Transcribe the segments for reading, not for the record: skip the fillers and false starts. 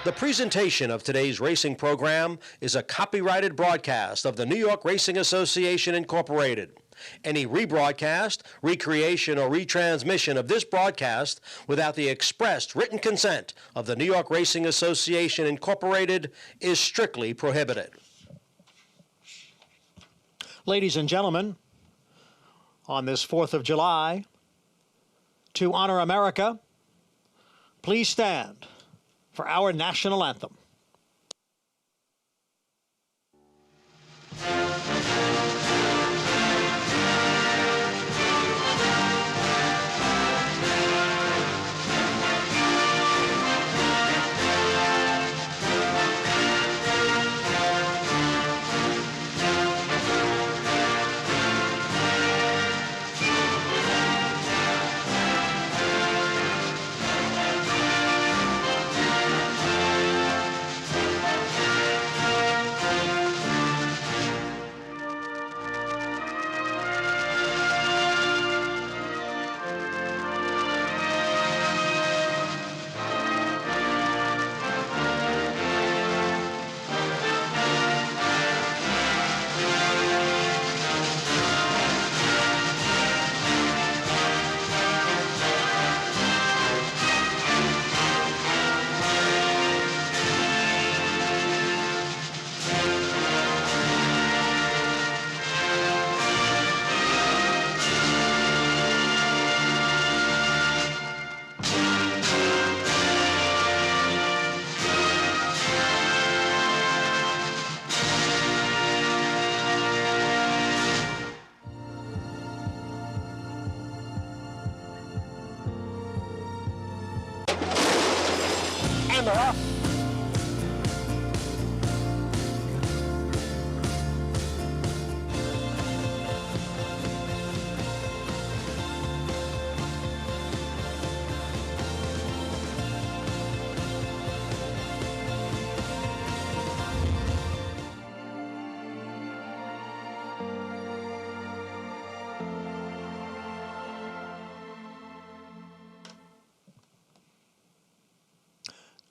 The presentation of today's racing program is a copyrighted broadcast of the New York Racing Association, Incorporated. Any rebroadcast, recreation, or retransmission of this broadcast without the expressed written consent of the New York Racing Association, Incorporated is strictly prohibited. Ladies and gentlemen, on this 4th of July, to honor America, please stand for our national anthem.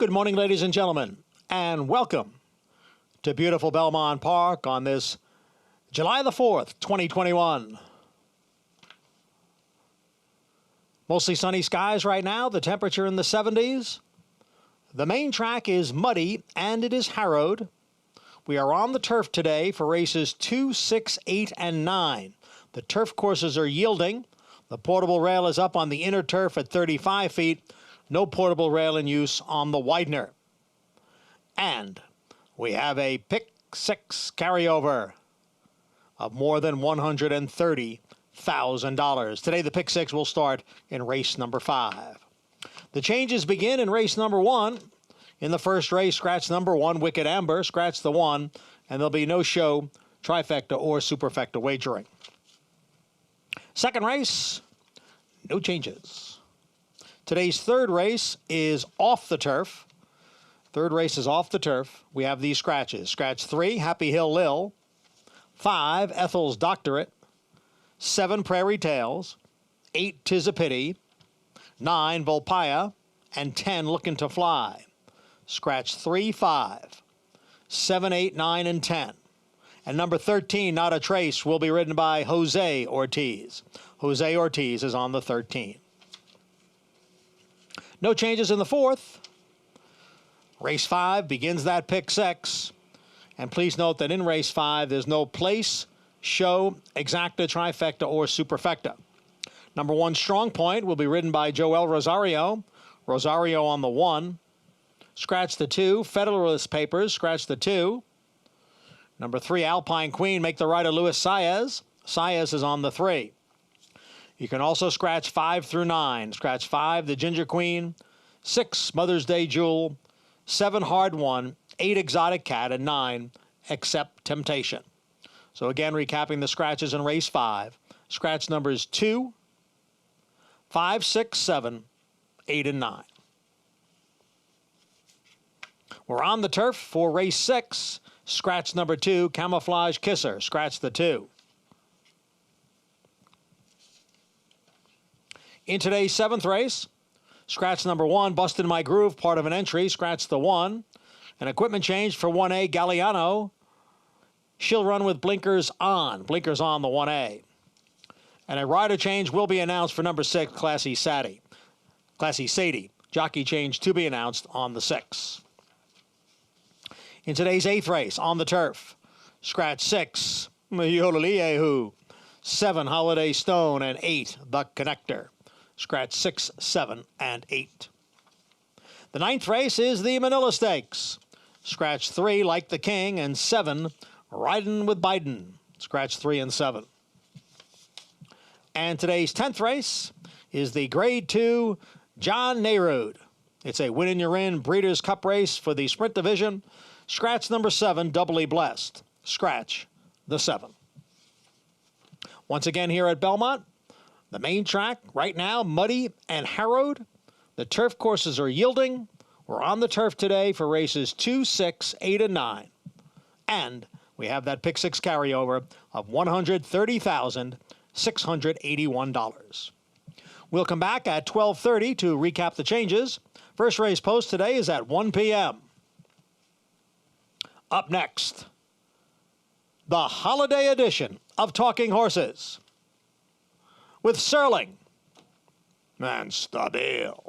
Good morning, ladies and gentlemen, and welcome to beautiful Belmont Park on this July the 4th, 2021. Mostly sunny skies right now, the temperature in the 70s. The main track is muddy and it is harrowed. We are on the turf today for races 2, 6, 8, and 9. The turf courses are yielding. The portable rail is up on the inner turf at 35 feet. No portable rail in use on the Widener. And we have a pick six carryover of more than $130,000. Today the pick six will start in race number 5. The changes begin in race number 1. In the first race, scratch number 1, Wicked Amber, scratch the 1, and there'll be no show, trifecta, or superfecta wagering. Second race, no changes. Today's third race is off the turf. Third race is off the turf. We have these scratches. Scratch 3, Happy Hill Lil. 5, Ethel's Doctorate. 7, Prairie Tales. 8, 'Tis a Pity. 9, Volpaya. And 10, Lookin' to Fly. Scratch 3, 5. 7, 8, 9, and 10. And number 13, Not a Trace, will be ridden by Jose Ortiz. Jose Ortiz is on the 13. No changes in the fourth. Race 5 begins that pick six. And please note that in race 5, there's no place, show, exacta, trifecta, or superfecta. Number 1, Strong Point, will be ridden by Joel Rosario. Rosario on the 1. Scratch the 2. Federalist Papers, scratch the 2. Number 3, Alpine Queen, make the rider Luis Saez. Saez is on the 3. You can also scratch 5 through 9. Scratch 5, the Ginger Queen. 6, Mother's Day Jewel. 7, Hard One. 8, Exotic Cat. And 9, Accept Temptation. So again, recapping the scratches in race 5. Scratch numbers 2, 5, 6, 7, 8, and 9. We're on the turf for race 6. Scratch number 2, Camouflage Kisser. Scratch the 2. In today's 7th race, scratch number 1, Busted My Groove, part of an entry, scratch the 1. An equipment change for 1A, Galliano. She'll run with blinkers on the 1A. And a rider change will be announced for number 6, Classy Sadie. Jockey change to be announced on the 6. In today's 8th race, on the turf, scratch 6, Yodeliehu, 7, Holiday Stone, and 8, The Connector. Scratch 6, 7, and 8. The 9th race is the Manila Stakes. Scratch 3, Like the King, and 7, Ridin' with Biden. Scratch 3 and 7. And today's 10th race is the Grade 2 John Nayrud. It's a win-in-your-in Breeders' Cup race for the Sprint Division. Scratch number 7, Doubly Blessed. Scratch the 7. Once again here at Belmont, the main track right now, muddy and harrowed. The turf courses are yielding. We're on the turf today for races 2, 6, 8, and 9. And we have that pick 6 carryover of $130,681. We'll come back at 12:30 to recap the changes. First race post today is at 1 p.m. Up next, the holiday edition of Talking Horses with Serling and Stabile.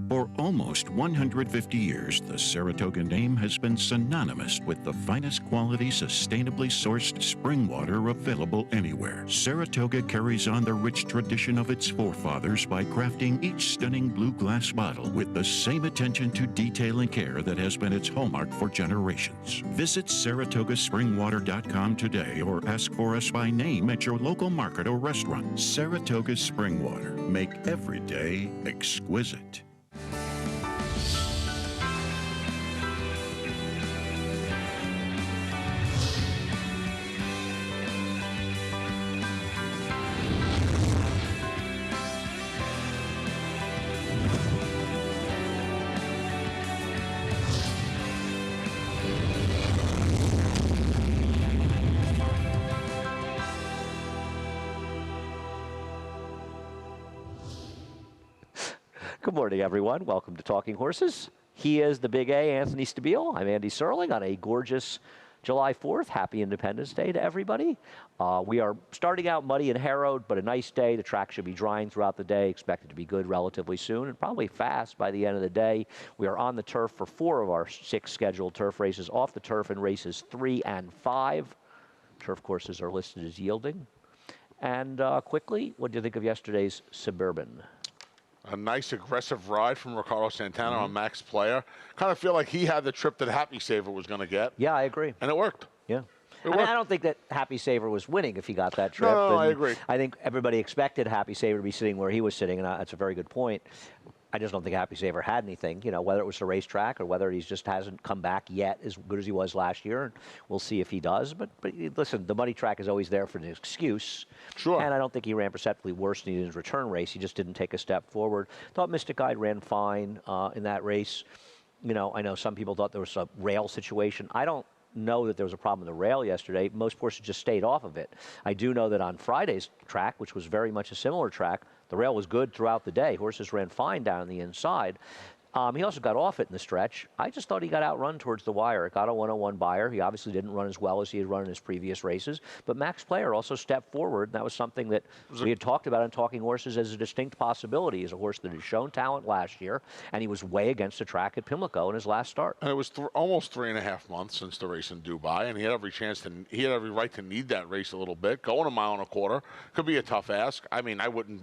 For almost 150 years, the Saratoga name has been synonymous with the finest quality, sustainably sourced spring water available anywhere. Saratoga carries on the rich tradition of its forefathers by crafting each stunning blue glass bottle with the same attention to detail and care that has been its hallmark for generations. Visit SaratogaSpringwater.com today or ask for us by name at your local market or restaurant. Saratoga Spring Water. Make every day exquisite. Good morning, everyone. Welcome to Talking Horses. He is the Big A, Anthony Stabile. I'm Andy Serling on a gorgeous July 4th. Happy Independence Day to everybody. We are starting out muddy and harrowed, but a nice day. The track should be drying throughout the day. Expected to be good relatively soon and probably fast by the end of the day. We are on the turf for 4 of our 6 scheduled turf races, off the turf in races 3 and 5. Turf courses are listed as yielding. And quickly, what do you think of yesterday's Suburban? A nice aggressive ride from Ricardo Santana on Max Player. Kind of feel like he had the trip that Happy Saver was going to get. Yeah, I agree. And it worked. Yeah. I mean, I don't think that Happy Saver was winning if he got that trip. No, I agree. I think everybody expected Happy Saver to be sitting where he was sitting, and that's a very good point. I just don't think Happy Saver had anything, you know, whether it was the racetrack or whether he just hasn't come back yet as good as he was last year. And we'll see if he does. But listen, the money track is always there for an excuse. Sure. And I don't think he ran perceptibly worse than he did in his return race. He just didn't take a step forward. Thought Mystic Guide ran fine in that race. You know, I know some people thought there was a rail situation. I don't know that there was a problem with the rail yesterday. Most horses just stayed off of it. I do know that on Friday's track, which was very much a similar track, the rail was good throughout the day. Horses ran fine down the inside. He also got off it in the stretch. I just thought he got outrun towards the wire. It got a 101 buyer. He obviously didn't run as well as he had run in his previous races. But Max Player also stepped forward, and that was something that we had talked about in Talking Horses as a distinct possibility. He's a horse that had shown talent last year, and he was way against the track at Pimlico in his last start. And it was almost 3.5 months since the race in Dubai, and he had every right to need that race a little bit. Going a mile and a quarter could be a tough ask. I mean, I wouldn't.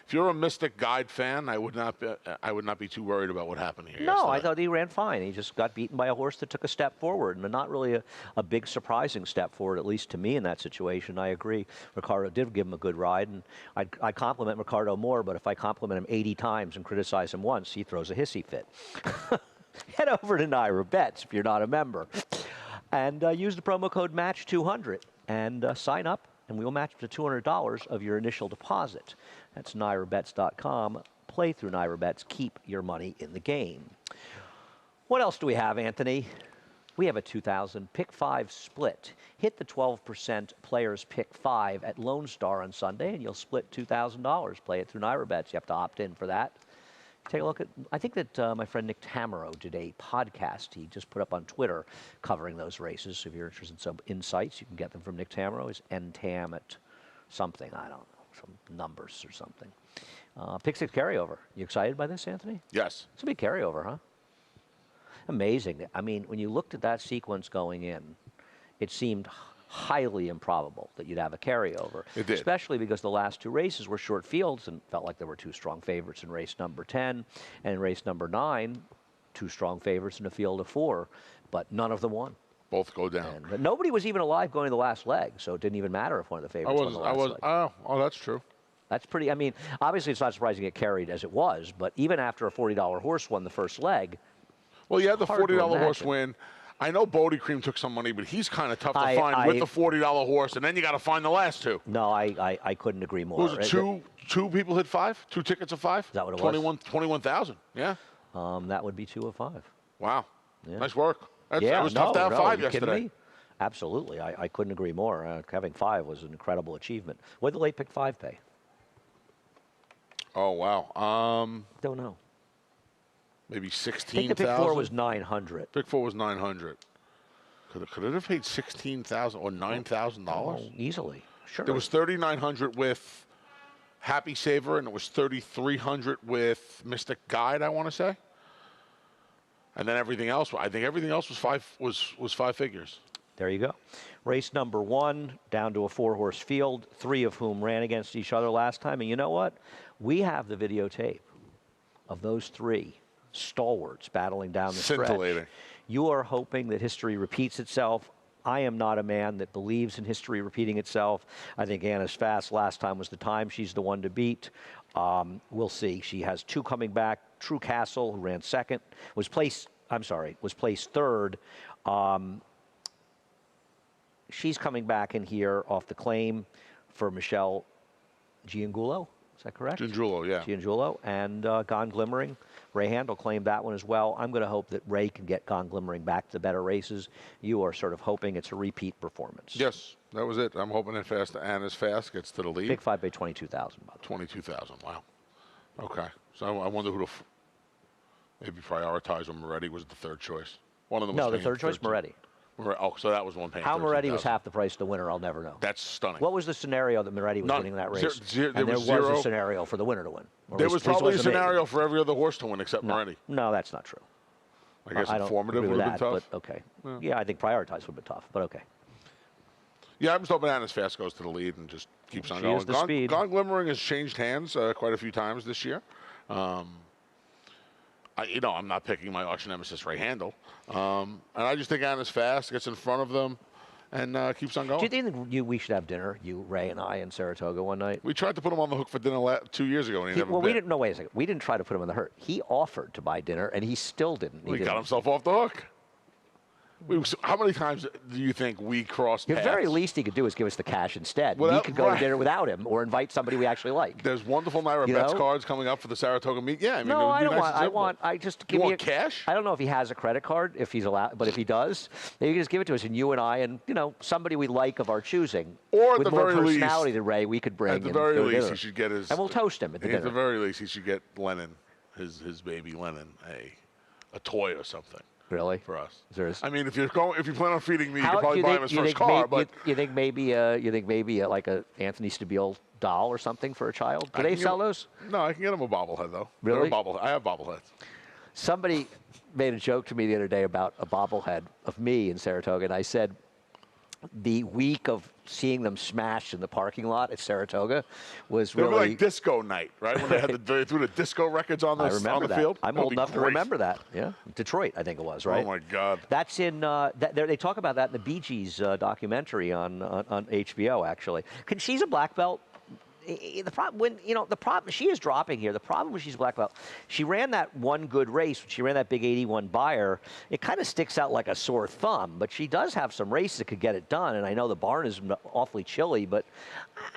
If you're a Mystic Guide fan, I would not be too worried about what happened here. No, I thought he ran fine. He just got beaten by a horse that took a step forward, and not really a big surprising step forward, at least to me in that situation. I agree. Ricardo did give him a good ride, and I compliment Ricardo more, but if I compliment him 80 times and criticize him once, he throws a hissy fit. Head over to Naira Bets if you're not a member, and use the promo code MATCH200 and sign up, and we'll match up to $200 of your initial deposit. That's NairaBets.com. Play through Naira Bets. Keep your money in the game. What else do we have, Anthony? We have a 2000 Pick 5 split. Hit the 12% Players Pick 5 at Lone Star on Sunday, and you'll split $2,000. Play it through Naira Bets. You have to opt in for that. Take a look at, I think that my friend Nick Tamaro did a podcast he just put up on Twitter covering those races. So if you're interested in some insights, you can get them from Nick Tamaro. It's NTAM at something, I don't know, some numbers or something. Pick 6 carryover. You excited by this, Anthony? Yes. It's a big carryover, huh? Amazing. I mean, when you looked at that sequence going in, it seemed highly improbable that you'd have a carryover. It did. Especially because the last 2 races were short fields and felt like there were 2 strong favorites in race number 10. And in race number 9, 2 strong favorites in a field of 4. But none of them won. Both go down. But nobody was even alive going to the last leg, so it didn't even matter if one of the favorites won the last leg. Oh, that's true. That's pretty, I mean, obviously it's not surprising it carried as it was, but even after a $40 horse won the first leg. Well, you had the $40 horse imagine. win. I know Bodie Cream took some money, but he's kind of tough to find with the $40 horse, and then you got to find the last 2. No, I couldn't agree more. Was it two people hit 5? 2 tickets of 5? Is that what it was? 21,000, yeah. That would be 2 of 5. Wow. Yeah. Nice work. It was no, tough to have 5 you kidding yesterday. me? Absolutely. I couldn't agree more. Having 5 was an incredible achievement. What did the late pick 5 pay? Oh, wow. Don't know. Maybe 16,000. I think the pick 4 was 900. Pick 4 was 900. Could it have paid 16,000 or $9,000? Oh, easily. Sure. There was 3,900 with Happy Saver, and it was 3,300 with Mystic Guide, I want to say. And then everything else, I think everything else was five figures. There you go. Race number 1, down to a 4-horse field, 3 of whom ran against each other last time. And you know what? We have the videotape of those 3 stalwarts battling down the stretch. You are hoping that history repeats itself. I am not a man that believes in history repeating itself. I think Anna's Fast last time was the time. She's the one to beat. We'll see. She has 2 coming back. True Castle, who ran second, was placed third. She's coming back in here off the claim for Michelle Giangulo. Is that correct? Giangulo, yeah. Giangulo. And Gone Glimmering. Ray Handel claimed that one as well. I'm going to hope that Ray can get Gone Glimmering back to better races. You are sort of hoping it's a repeat performance. Yes, that was it. I'm hoping Anna's Fast gets to the lead. Big 5 by 22,000. 22,000, wow. Okay. So I wonder who to maybe prioritize when Moretti was the third choice. One of them was no, the third choice, Moretti. Oh, so that was one paying. How Moretti was half the price of the winner, I'll never know. That's stunning. What was the scenario that Moretti was winning that race? There was a scenario for the winner to win. There was probably a scenario for every other horse to win except Moretti. No, that's not true. I guess informative would have been tough. But okay. Yeah, I think prioritize would have been tough, but okay. Yeah, I'm just hoping Anna's Fast goes to the lead and just keeps on going. Gone Glimmering has changed hands quite a few times this year. I'm not picking my auction nemesis Ray Handel. And I just think Anna's Fast, gets in front of them, and keeps on going. Do you think we should have dinner, you, Ray, and I in Saratoga one night? We tried to put him on the hook for dinner 2 years ago, and he never bit. We didn't. No, wait a second. We didn't try to put him on the hook. He offered to buy dinner, and he still didn't. He got himself off the hook. How many times do you think we crossed paths? The very least he could do is give us the cash instead. We could go to dinner without him or invite somebody we actually like. There's wonderful Naira Bets cards coming up for the Saratoga meet. Yeah, I mean, no, it would be I don't want. I just give you me want cash. I don't know if he has a credit card, if he's allowed, but if he does, then you can just give it to us, and you and I, and somebody we like of our choosing, or at with the more very personality least, than Ray, we could bring. At the very least, he should get his. And we'll toast him at the dinner. At the very least, he should get Lennon, his baby Lennon, a toy or something. Really? For us. I mean, if you plan on feeding me, you can probably buy him his first car. But you think maybe like a Anthony Stabile doll or something for a child? Do they sell those? No, I can get him a bobblehead though. Really? I have bobbleheads. Somebody made a joke to me the other day about a bobblehead of me in Saratoga, and I said, the week of seeing them smash in the parking lot at Saratoga was really like disco night, right? When they threw the disco records on the field. I'm old enough to remember that. Yeah, Detroit, I think it was, right? Oh my God. That's in. They talk about that in the Bee Gees documentary on HBO. Actually, she's a black belt. The problem she is dropping here. The problem when she's a black belt, she ran that one good race. She ran that big 81 Beyer. It kind of sticks out like a sore thumb, but she does have some races that could get it done. And I know the barn is awfully chilly, but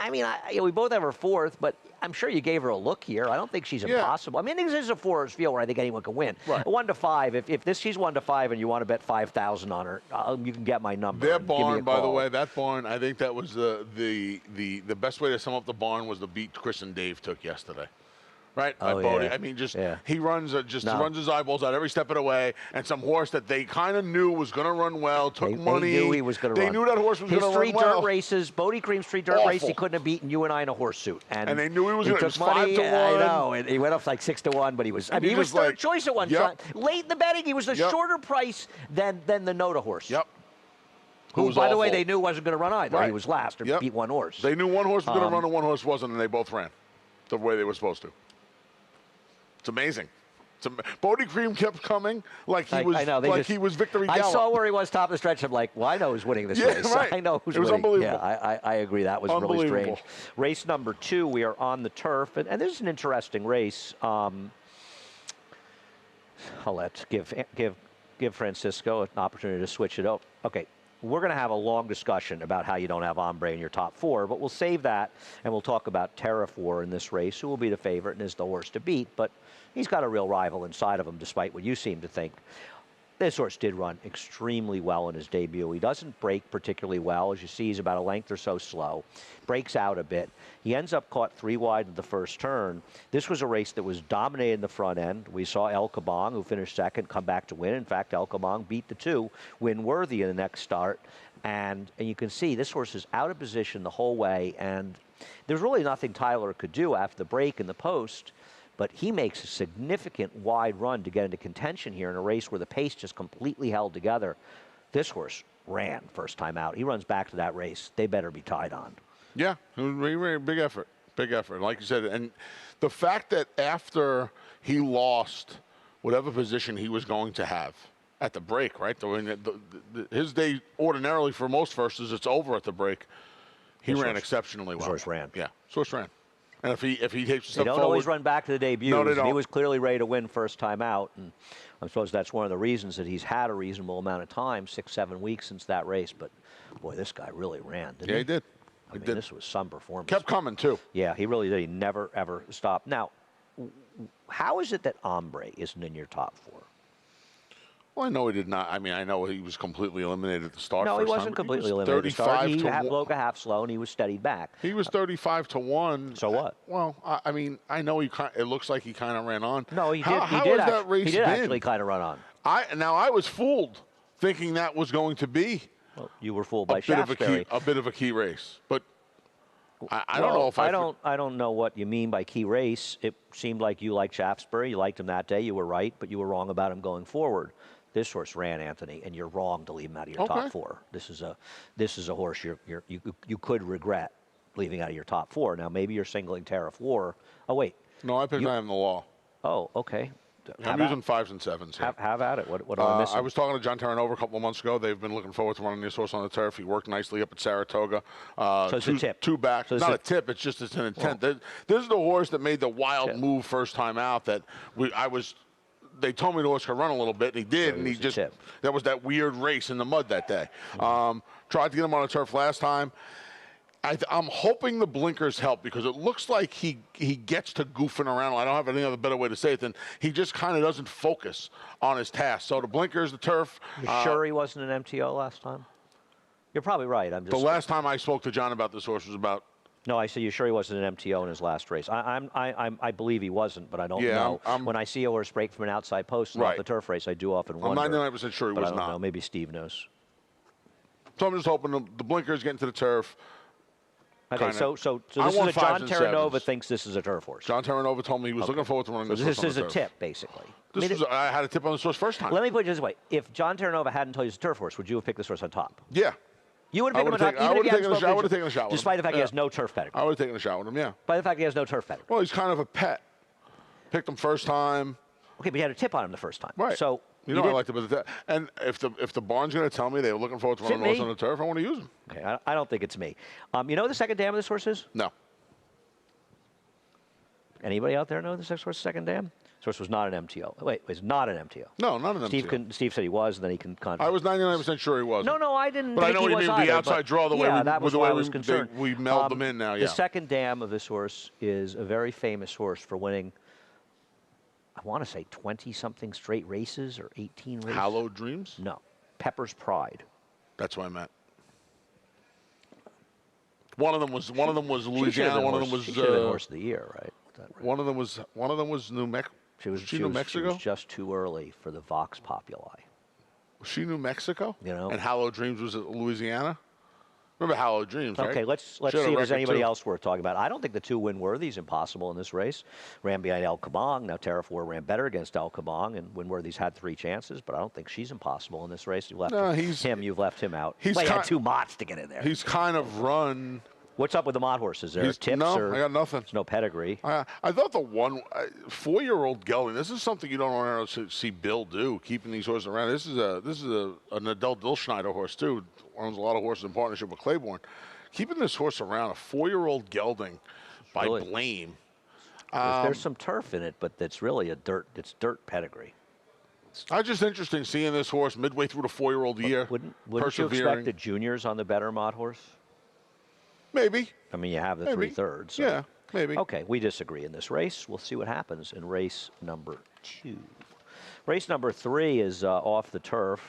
I mean, we both have her fourth, but I'm sure you gave her a look here. I don't think she's impossible. I mean, this is a 4-horse field where I think anyone can win. Right. 1 to 5. She's 1 to 5, and you want to bet 5,000 on her, you can get my number. That barn, by the way, I think that was the best way to sum up the barn was the beat Chris and Dave took yesterday. Right? Bodie. I mean, he runs runs his eyeballs out every step of the way, and some horse that they kind of knew was going to run well, took money. They knew he was going to run. They knew that horse was going to run well. His 3 dirt races, Bodie Cream's 3 dirt race, he couldn't have beaten you and I in a horse suit. And they knew he was going to. It was 5 to 1. I know, and he went up like 6 to 1, but he was. I mean, he was third choice at one shot. Late in the betting, he was a shorter price than the Noda horse. Yep. Who, by the way, they knew wasn't going to run either. Right. He was last and beat one horse. They knew one horse was going to run and one horse wasn't, and they both ran the way they were supposed to. It's amazing. Bodie Cream kept coming like he was he was Victory Gallup. I saw where he was top of the stretch. I'm like, well, I know who's winning this race. Right. I know who's winning. It was unbelievable. Yeah, I agree. That was really strange. Race number 2, we are on the turf, and this is an interesting race. I'll give Francisco an opportunity to switch it up. Okay. We're going to have a long discussion about how you don't have Ombre in your top 4, but we'll save that, and we'll talk about Terrafor in this race, who will be the favorite and is the horse to beat, but he's got a real rival inside of him, despite what you seem to think. This horse did run extremely well in his debut. He doesn't break particularly well. As you see, he's about a length or so slow. Breaks out a bit. He ends up caught 3 wide in the first turn. This was a race that was dominated in the front end. We saw El Kabong, who finished second, come back to win. In fact, El Kabong beat the 2, win worthy in the next start. And you can see this horse is out of position the whole way, and There's really nothing Tyler could do after the break in the post, but he makes a significant wide run to get into contention here in a race where the pace just completely held together. This horse ran first time out. He runs back to that race. They better be tied on. Yeah, big effort. Big effort. Like you said, and the fact that after he lost whatever position he was going to have at the break, right? His day ordinarily for most firsts, it's over at the break. He ran exceptionally well. Source ran. Yeah, Source ran. And if he takes a step They don't forward, always run back to the debuts. No, they don't. He was clearly ready to win first time out, and I suppose that's one of the reasons that he's had a reasonable amount of time, 6-7 weeks since that race. But boy, this guy really ran, didn't he? Yeah, he did. I mean, this was some performance. Kept coming too. Yeah, he really did. He never ever stopped. Now, how is it that Ombre isn't in your top 4? Well, I know he did not. I mean, I know he was completely eliminated at the start. No, he first wasn't time. completely He was eliminated. At the start. He 35 to broke a half slow, and he was steadied back. He was 35-1. So what? Well, I mean, I know it looks like he kind of ran on. No, he did. How He did, has that race he did been? actually kind of run on. I was fooled thinking that was going to be Well, you were fooled by a bit of a key race, but I don't know if I don't know what you mean by key race. It seemed like you liked Shaftesbury. You liked him that day. You were right, but you were wrong about him going forward. This horse ran, Anthony, and you're wrong to leave him out of your top 4. This is a horse you could regret leaving out of your top 4. Now maybe you're singling Tariff War. Oh wait. No, I picked him the law. Oh, okay. I'm using 5s and 7s here. Have at it. What am I missing? I was talking to John Terranova a couple of months ago. They've been looking forward to running this horse on the turf. He worked nicely up at Saratoga. So it's a tip. 2 back. So Not a tip. It's just an intent. This is the horse that made the wild move first time out. They told me the horse could run a little bit, and he did. And he just that was that weird race in the mud that day. Tried to get him on the turf last time. I'm hoping the blinkers help because it looks like he gets to goofing around. I don't have any other better way to say it than he just kind of doesn't focus on his task. So the blinkers, the turf. You sure he wasn't an MTO last time? You're probably right. The last time I spoke to John about this horse was about. No, I said you sure he wasn't an MTO in his last race. I believe he wasn't, but I don't know. When I see a horse break from an outside post off the turf race, I do often wonder. I'm 99% sure he was I don't not. know. Maybe Steve knows. So I'm just hoping the blinkers get into the turf. Okay, so this is a John Terranova thinks this is a turf horse. John Terranova told me he was looking forward to running this horse on the turf. This is a tip, basically. I had a tip on this horse first time. Let me put it this way. If John Terranova hadn't told you it's a turf horse, would you have picked this horse on top? Yeah. You would have picked him on top, I would have taken a shot with him. Despite the fact he has no turf pedigree. I would have taken a shot with him, yeah. By the fact he has no turf pedigree. Well, he's kind of a pet. Picked him first time. Okay, but you had a tip on him the first time. Right. So I liked it, but and if the barn's going to tell me they were looking forward to running the horse on the turf, I want to use him. Okay, I don't think it's me. You know what the second dam of this horse is? No. Anybody out there know the horse's second dam? This horse was not an MTO. Wait, it's not an MTO. No, not an MTO. Steve said he was, and then he can contradict. I was 99% sure he was. No, I didn't. But think I know he what you was mean. either, The outside draw, the way we meld them in now. Yeah. The second dam of this horse is a very famous horse for winning. I want to say 20-something straight races or 18 races. Hallowed Dreams? No, Pepper's Pride. That's what I meant. One of them was Louisiana. One of them was Horse of the Year, right? One of them was New Mexico. She was New Mexico. She was just too early for the Vox Populi. Was she New Mexico? You know. And Hallowed Dreams was Louisiana. Remember Hallowed Dreams, right? Okay, let's see if there's anybody else worth talking about. I don't think the 2 Winworthy's impossible in this race. Ran behind El Kabong. Now Tariff War ran better against El Kabong, and Winworthy's had 3 chances, but I don't think she's impossible in this race. You've left him out. He had 2 Motts to get in there. He's kind of run. What's up with the Mott horses? There tips? No, I got nothing. There's no pedigree. I thought the 4-year-old gelding. This is something you don't want to see Bill do. Keeping these horses around. This is an Adele Dilschneider horse too. Owns a lot of horses in partnership with Claiborne. Keeping this horse around, a 4-year-old gelding by Blame. There's some turf in it, but it's really it's dirt pedigree. It's just interesting seeing this horse midway through the 4-year-old year. Wouldn't you expect the juniors on the better Mott horse? Maybe. I mean, you have the 3/3. So. Yeah, maybe. Okay, we disagree in this race. We'll see what happens in race number 2. Race number 3 is off the turf,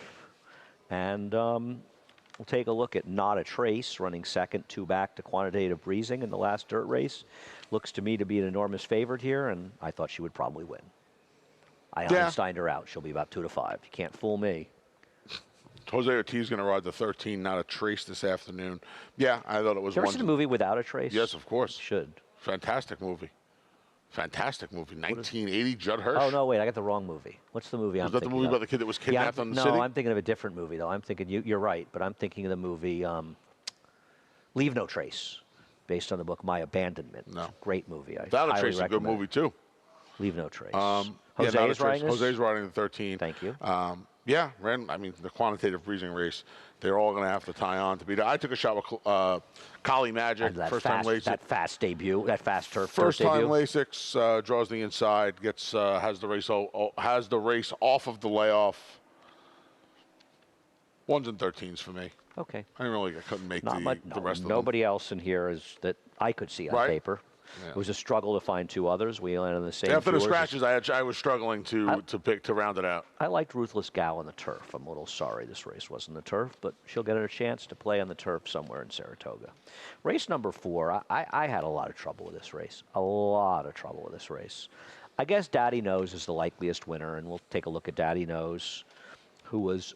and we'll take a look at Not a Trace, running second, 2 back to Quantitative Breezing in the last dirt race. Looks to me to be an enormous favorite here, and I thought she would probably win. I Einsteined her out. She'll be about 2 to 5. You can't fool me. Jose Ortiz going to ride the 13, not a trace this afternoon. Yeah, I thought it was You ever one. seen a movie without a trace? Yes, of course. Should. Fantastic movie. Fantastic movie. 1980, Judd Hirsch. Oh, no, wait, I got the wrong movie. What's the movie I'm Was that the thinking movie of? about the kid that was kidnapped in the no, city? I'm thinking of a different movie, though. I'm thinking, you're right, but I'm thinking of the movie Leave No Trace, based on the book My Abandonment. No. Great movie. I Without a highly Trace is a good recommend movie, it. too. Leave No Trace. Yeah, Jose not a is trace. riding this? Jose's riding the 13. Thank you. Yeah, the quantitative breezing race, they're all going to have to tie on to beat it. I took a shot with Collie Magic, And that first time Lasix. that fast debut, that fast turf First time debut. Lasix draws the inside, has the race off of the layoff. 1s and 13s for me. Okay. I couldn't make Not much, the rest of them. Nobody else in here is that I could see on Right. paper. Yeah. It was a struggle to find two others. We landed on the same. After the viewers. scratches, I was struggling to round it out. I liked Ruthless Gal on the turf. I'm a little sorry this race wasn't the turf, but she'll get a chance to play on the turf somewhere in Saratoga. Race number 4, I had a lot of trouble with this race. A lot of trouble with this race. I guess Daddy Knows is the likeliest winner, and we'll take a look at Daddy Knows, who was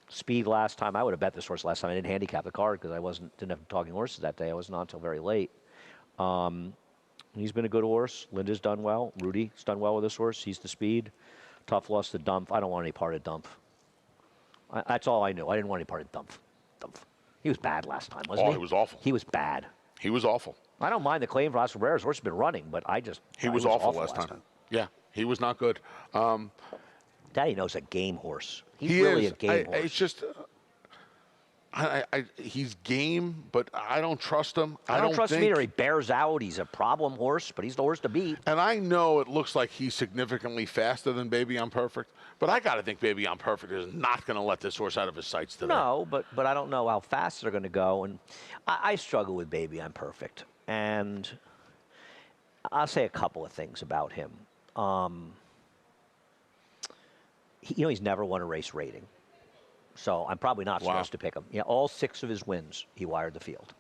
speed last time. I would have bet this horse last time. I didn't handicap the card because didn't have talking horses that day. I wasn't on until very late. He's been a good horse. Linda's done well. Rudy's done well with this horse. He's the speed. Tough loss to Dump. I don't want any part of Dump. That's all I knew. I didn't want any part of Dump. He was bad last time, wasn't he? Oh, he was awful. He was bad. He was awful. I don't mind the claim for Oscar Barrera's horse has been running, but He was awful last time. Yeah, he was not good. Daddy Knows a game horse. He's He really is. a game horse. It's just, he's game, but I don't trust him. I don't trust him think, either. He bears out. He's a problem horse, but he's the horse to beat. And I know it looks like he's significantly faster than Baby I'm Perfect, but I got to think Baby I'm Perfect is not going to let this horse out of his sights today. No, but I don't know how fast they're going to go. And I struggle with Baby I'm Perfect. And I'll say a couple of things about him. He's never won a race rating. So I'm probably not supposed to pick him. Yeah, all 6 of his wins, he wired the field.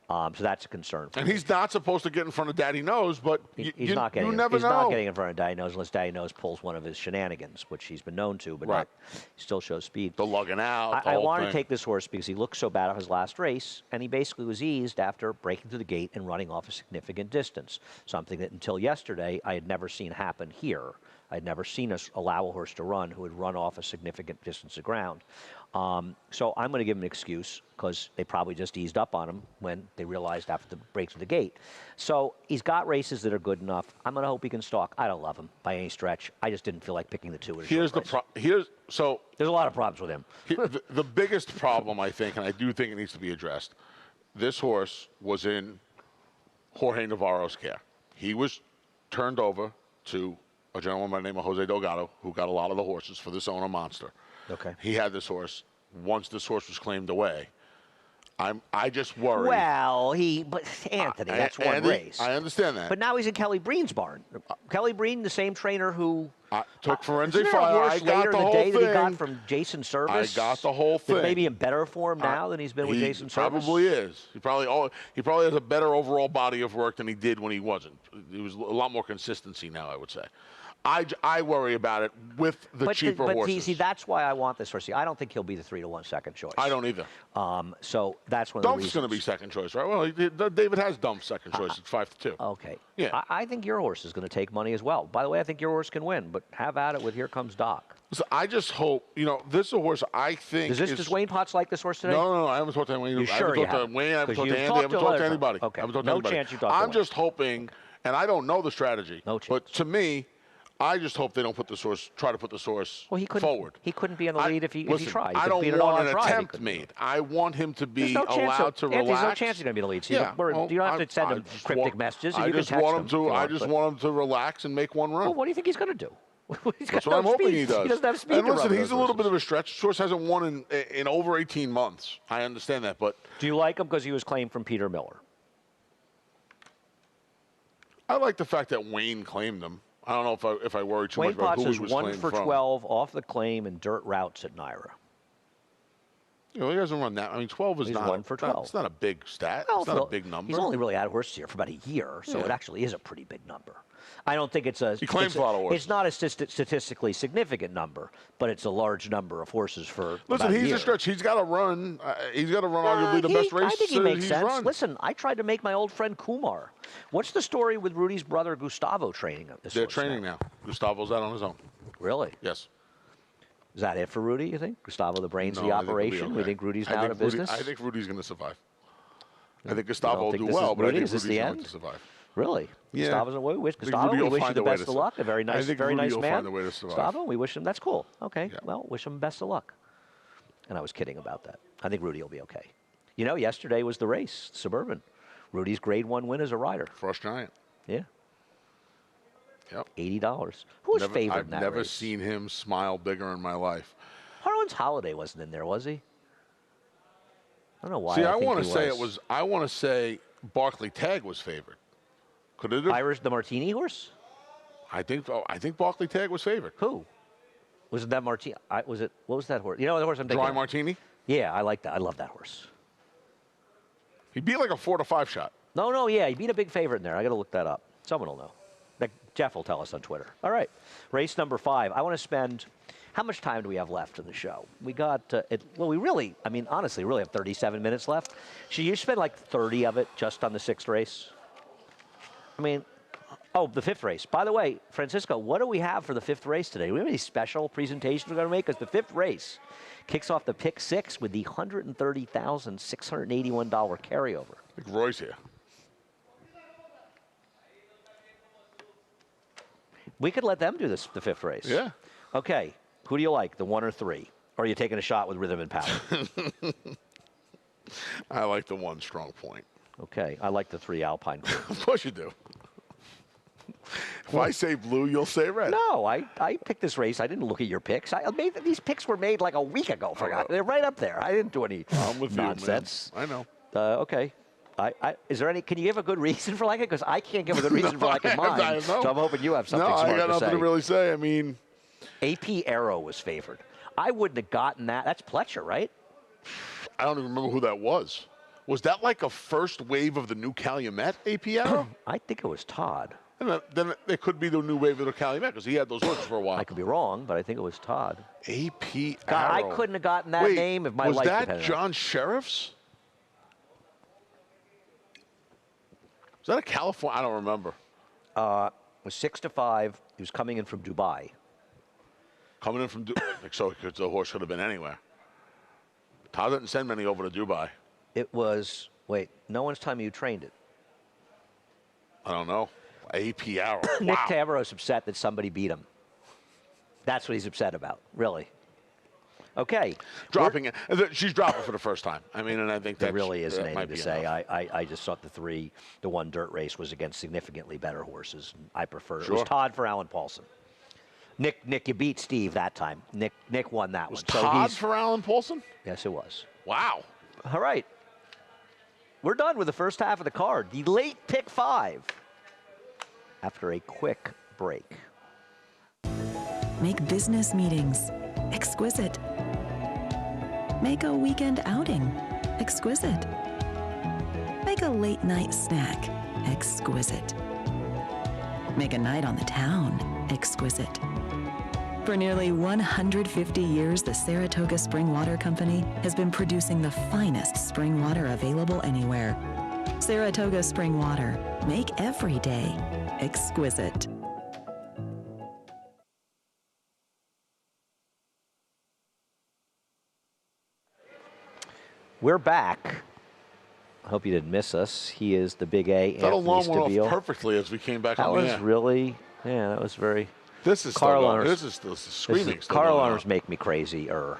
So that's a concern for And me. he's not supposed to get in front of Daddy Knows, but He's you not getting. never he's know. not getting in front of Daddy Knows unless Daddy Knows pulls one of his shenanigans, which he's been known to, but Right. he still shows speed. The lugging out. the I whole wanted thing. to take this horse because he looked so bad on his last race, and he basically was eased after breaking through the gate and running off a significant distance, something that until yesterday I had never seen happen here. I'd never seen us allow a horse to run who would run off a significant distance of ground. So I'm going to give him an excuse because they probably just eased up on him when they realized after the break through the gate. So he's got races that are good enough. I'm going to hope he can stalk. I don't love him by any stretch. I just didn't feel like picking the 2 at a Here's the short race. There's a lot of problems with him. the biggest problem, I think, and I do think it needs to be addressed, this horse was in Jorge Navarro's care. He was turned over to a gentleman by the name of Jose Delgado, who got a lot of the horses for this owner monster. Okay. He had this horse. Once this horse was claimed away, I just worry. Well, but Anthony, that's one Andy, race. I understand that. But now he's in Kelly Breen's barn. Kelly Breen, the same trainer who took Forensic isn't there a Fire. horse I got later the in whole the day thing. that he got from Jason Service. I got the whole That thing. maybe in better form now than he's been with Jason Service. Probably is. He probably has a better overall body of work than he did when he wasn't. He was a lot more consistency now, I would say. I worry about it with the cheaper horses. See, that's why I want this horse. See, I don't think he'll be the 3-1 second choice. I don't either. So that's one of the Dump's reasons. going to be second choice, right? Well, David has Dump second choice. It's 5-2. Okay. Yeah. I think your horse is going to take money as well. By the way, I think your horse can win, but have at it with Here Comes Doc. So I just hope, this is a horse I think Does Wayne Potts like this horse today? No, I haven't talked to Wayne. You sure I you haven't talked haven't? to Wayne. I haven't 'Cause talked to you've Andy. I talked haven't to talked to other- anybody. Okay. I haven't talked to No anybody. chance you talked to I'm Wayne. just hoping, and I don't know the strategy. No chance. But to me, I just hope they don't try to put the source Well, he couldn't. forward. He couldn't be in the lead if he tried. He I could don't beat it all want on an drive. He attempt couldn't. made. I want him to be There's no chance allowed to Anthony, relax. There's no chance he's going to be in the lead. So you don't have to send him cryptic messages. I You can just text want him him if you to. I want, just but- want him to relax and make one run. Well, what do you think he's going to do? He's That's got what I'm no hoping speed. he does. He doesn't have speed And to listen, run he's those a little bit horses. of a stretch. This horse hasn't won in over 18 months. I understand that, but Do you like him because he was claimed from Peter Miller? I like the fact that Wayne claimed him. I don't know if I worry too Wayne much about Potts who is he was 1 claimed for from. 12 off the claim in dirt routes at Naira. You know, he hasn't run that. I mean, 12 is He's not 1 for 12. It's not a big stat. Well, It's not a big number. He's only really had horses here for about a year, so it actually is a pretty big number. I don't think it's a. He claims a lot of horses. It's not a statistically significant number, but it's a large number of horses for. Listen, about he's a year. a stretch. He's got to run. He's got to run arguably the best race I think he makes he's sense. run. Listen, I tried to make my old friend Kumar. What's the story with Rudy's brother Gustavo training this They're horse training now. Gustavo's out on his own. Really? Yes. Is that it for Rudy, you think? Gustavo, the brains of No, the I think he'll be operation? okay. We think Rudy's I now think out of business? I think Rudy's going to survive. I think You Gustavo don't will think do this is well, but I Rudy? think Is this Rudy's the going end? to survive. Really? Yeah. Gustavo's we wish I think Gustavo, Rudy we will wish you find the a way best to of luck. A very I nice, think very Rudy nice will man. find a way to survive. Gustavo, we wish him. That's cool. Okay. Yeah. Well, wish him best of luck. And I was kidding about that. I think Rudy will be okay. You know, yesterday was the race, Suburban. Rudy's Grade 1 win as a rider. Frost Giant. Yeah. Yep. $80. Who was favored in that I've never race? seen him smile bigger in my life. Harlan's Holiday wasn't in there, was he? I don't know why. See, I think want to he say it was. I want to say Barclay Tagg was favored. Could it have? Irish, the Martini horse. I think. Oh, I think Barclay Tagg was favored. Who? Was it that Martini? Was it? What was that horse? You know the horse I'm thinking. Dry of? Martini. Yeah, I like that. I love that horse. He beat like a 4 to 5 shot. No, yeah, he beat a big favorite in there. I got to look that up. Someone will know. Jeff will tell us on Twitter. All right, race number 5. I want to spend. How much time do we have left in the show? We got. Well, we really. I mean, honestly, really have 37 minutes left. Should you spend like 30 of it just on the 6th race? I mean, oh, the 5th race. By the way, Francisco, what do we have for the 5th race today? Do we have any special presentations we're going to make? Because the 5th race kicks off the pick 6 with the $130,681 carryover. I think Roy's here. We could let them do this, the 5th race. Yeah. Okay. Who do you like, the 1 or 3? Or are you taking a shot with Rhythm and Power? I like the 1 Strong Point. Okay. I like the 3 Alpine Queen. Of course you do. If I say blue, you'll say red. No, I picked this race. I didn't look at your picks. These picks were made like a week ago. They're right up there. I didn't do any I'm with nonsense. you, man. I know. Okay. Is there any? Can you give a good reason for liking it? Because I can't give a good reason for liking mine. So I'm hoping you have something smart to say. No, I got nothing to really say. I mean, AP Arrow was favored. I wouldn't have gotten that. That's Pletcher, right? I don't even remember who that was. Was that like a first wave of the new Calumet AP Arrow? I think it was Todd. And then it could be the new wave of the Calumet because he had those horses for a while. I could be wrong, but I think it was Todd. AP God, Arrow. I couldn't have gotten that name if my life depended on it. Was that John Sheriff's? Was that a California? I don't remember. It was 6 to 5. He was coming in from Dubai. Coming in from Dubai. So the horse could have been anywhere. Todd didn't send many over to Dubai. It was, wait, no one's telling me you trained it. I don't know. AP Arrow. Nick Wow. Tabaro's upset that somebody beat him. That's what he's upset about, really. Okay. Dropping it. She's dropping for the first time. I mean, and I think There that really isn't might anything to be say. enough. I just thought the 1 dirt race was against significantly better horses. I prefer it. Sure. It was Todd for Alan Paulson. Nick, you beat Steve that time. Nick won that Was one. Todd for Alan Paulson? Yes, it was. Wow. All right. We're done with the first half of the card. The late pick 5. After a quick break. Make business meetings exquisite. Make a weekend outing exquisite. Make a late night snack exquisite. Make a night on the town exquisite. For nearly 150 years, the Saratoga Spring Water Company has been producing the finest spring water available anywhere. Saratoga Spring Water. Make every day exquisite. We're back. I hope you didn't miss us. He is the Big A. That alarm Anthony went Stabile. off perfectly as we came back That on the was air. really, yeah, that was very. This is car still going. owners- This is still screaming. still Car going on. owners make me crazy. You're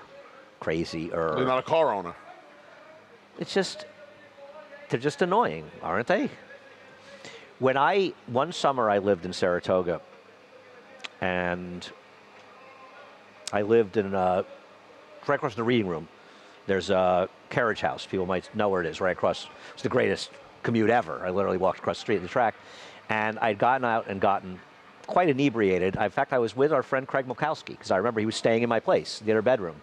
not a car owner. It's just, they're just annoying, aren't they? One summer I lived in Saratoga, and I lived in right across from the reading room. There's a carriage house. People might know where it is, right across. It's the greatest commute ever. I literally walked across the street at the track, and I'd gotten out and gotten quite inebriated. In fact, I was with our friend Craig Mukowski, because I remember he was staying in my place, the other bedroom.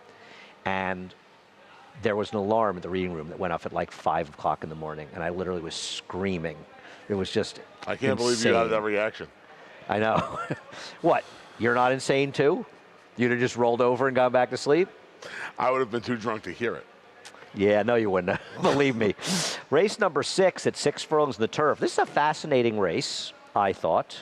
And there was an alarm in the reading room that went off at like 5 o'clock in the morning, and I literally was screaming. It was just I can't believe you had that reaction. I know. What? You're not insane too? You'd have just rolled over and gone back to sleep? I would have been too drunk to hear it. Yeah, no, you wouldn't. Believe me. Race number 6 at 6 furlongs in the turf. This is a fascinating race, I thought.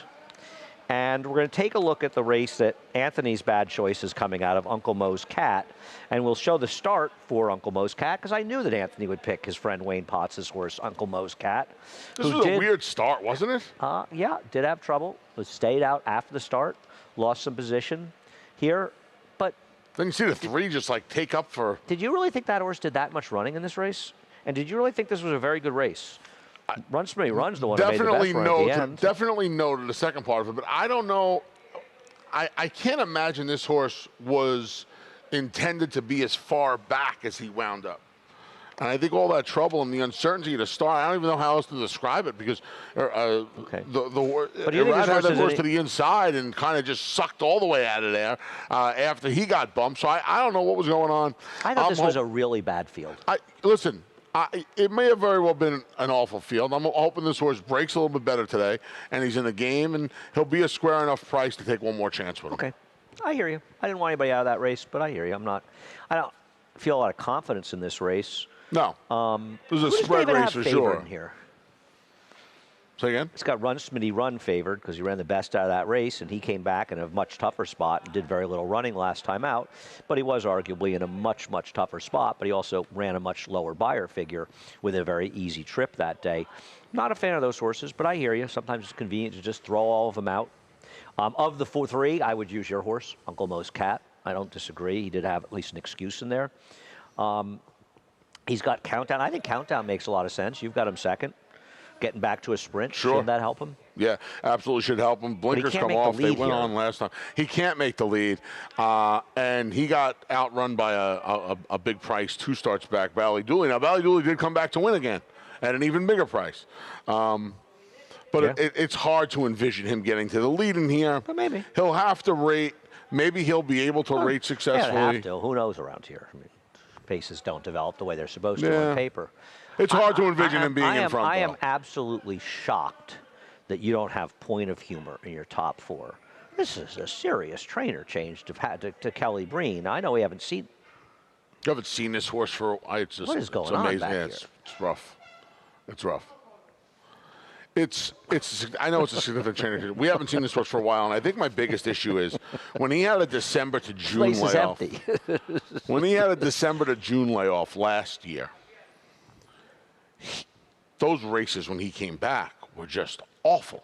And we're going to take a look at the race that Anthony's bad choice is coming out of, Uncle Mo's Cat. And we'll show the start for Uncle Mo's Cat, because I knew that Anthony would pick his friend Wayne Potts' horse, Uncle Mo's Cat. This was a weird start, wasn't it? Yeah, did have trouble. Was stayed out after the start, lost some position here. But then you see the 3 just like take up for... Did you really think that horse did that much running in this race? And did you really think this was a very good race? Runs the one who made the best run at the end. Definitely no to the second part of it, but I don't know. I can't imagine this horse was intended to be as far back as he wound up. And I think all that trouble and the uncertainty to start, I don't even know how else to describe it, because Irad had that horse to the inside and kind of just sucked all the way out of there after he got bumped. So I don't know what was going on. I thought this was a really bad field. Listen. It may have very well been an awful field. I'm hoping this horse breaks a little bit better today, and he's in the game, and he'll be a square enough price to take one more chance with him. Okay, I hear you. I didn't want anybody out of that race, but I hear you. I don't feel a lot of confidence in this race. No, it was a spread race for sure. Here? Say again? It's got Run Smitty Run favored because he ran the best out of that race, and he came back in a much tougher spot and did very little running last time out. But he was arguably in a much, much tougher spot, but he also ran a much lower buyer figure with a very easy trip that day. Not a fan of those horses, but I hear you. Sometimes it's convenient to just throw all of them out. Of the 3, I would use your horse, Uncle Mo's Cat. I don't disagree. He did have at least an excuse in there. He's got Countdown. I think Countdown makes a lot of sense. You've got him second. Getting back to a sprint, shouldn't that help him? Yeah, absolutely should help him. Blinkers come off. They went on last time. He can't make the lead, and he got outrun by a big price 2 starts back, Bally Dooley. Now, Bally Dooley did come back to win again at an even bigger price. But it's hard to envision him getting to the lead in here. But maybe. He'll have to rate. Maybe he'll be able to rate successfully. Yeah, have to. Who knows around here? I mean, paces don't develop the way they're supposed to on paper. It's hard to envision him being in front, I am absolutely shocked that you don't have point of humor in your top 4. This is a serious trainer change to Kelly Breen. I know we haven't seen... You haven't seen this horse for... It's just, what is going on back here? It's rough. It's rough. I know it's a significant trainer. We haven't seen this horse for a while, and I think my biggest issue is when he had a December to June layoff. Empty. When he had a December to June layoff last year, those races when he came back were just awful.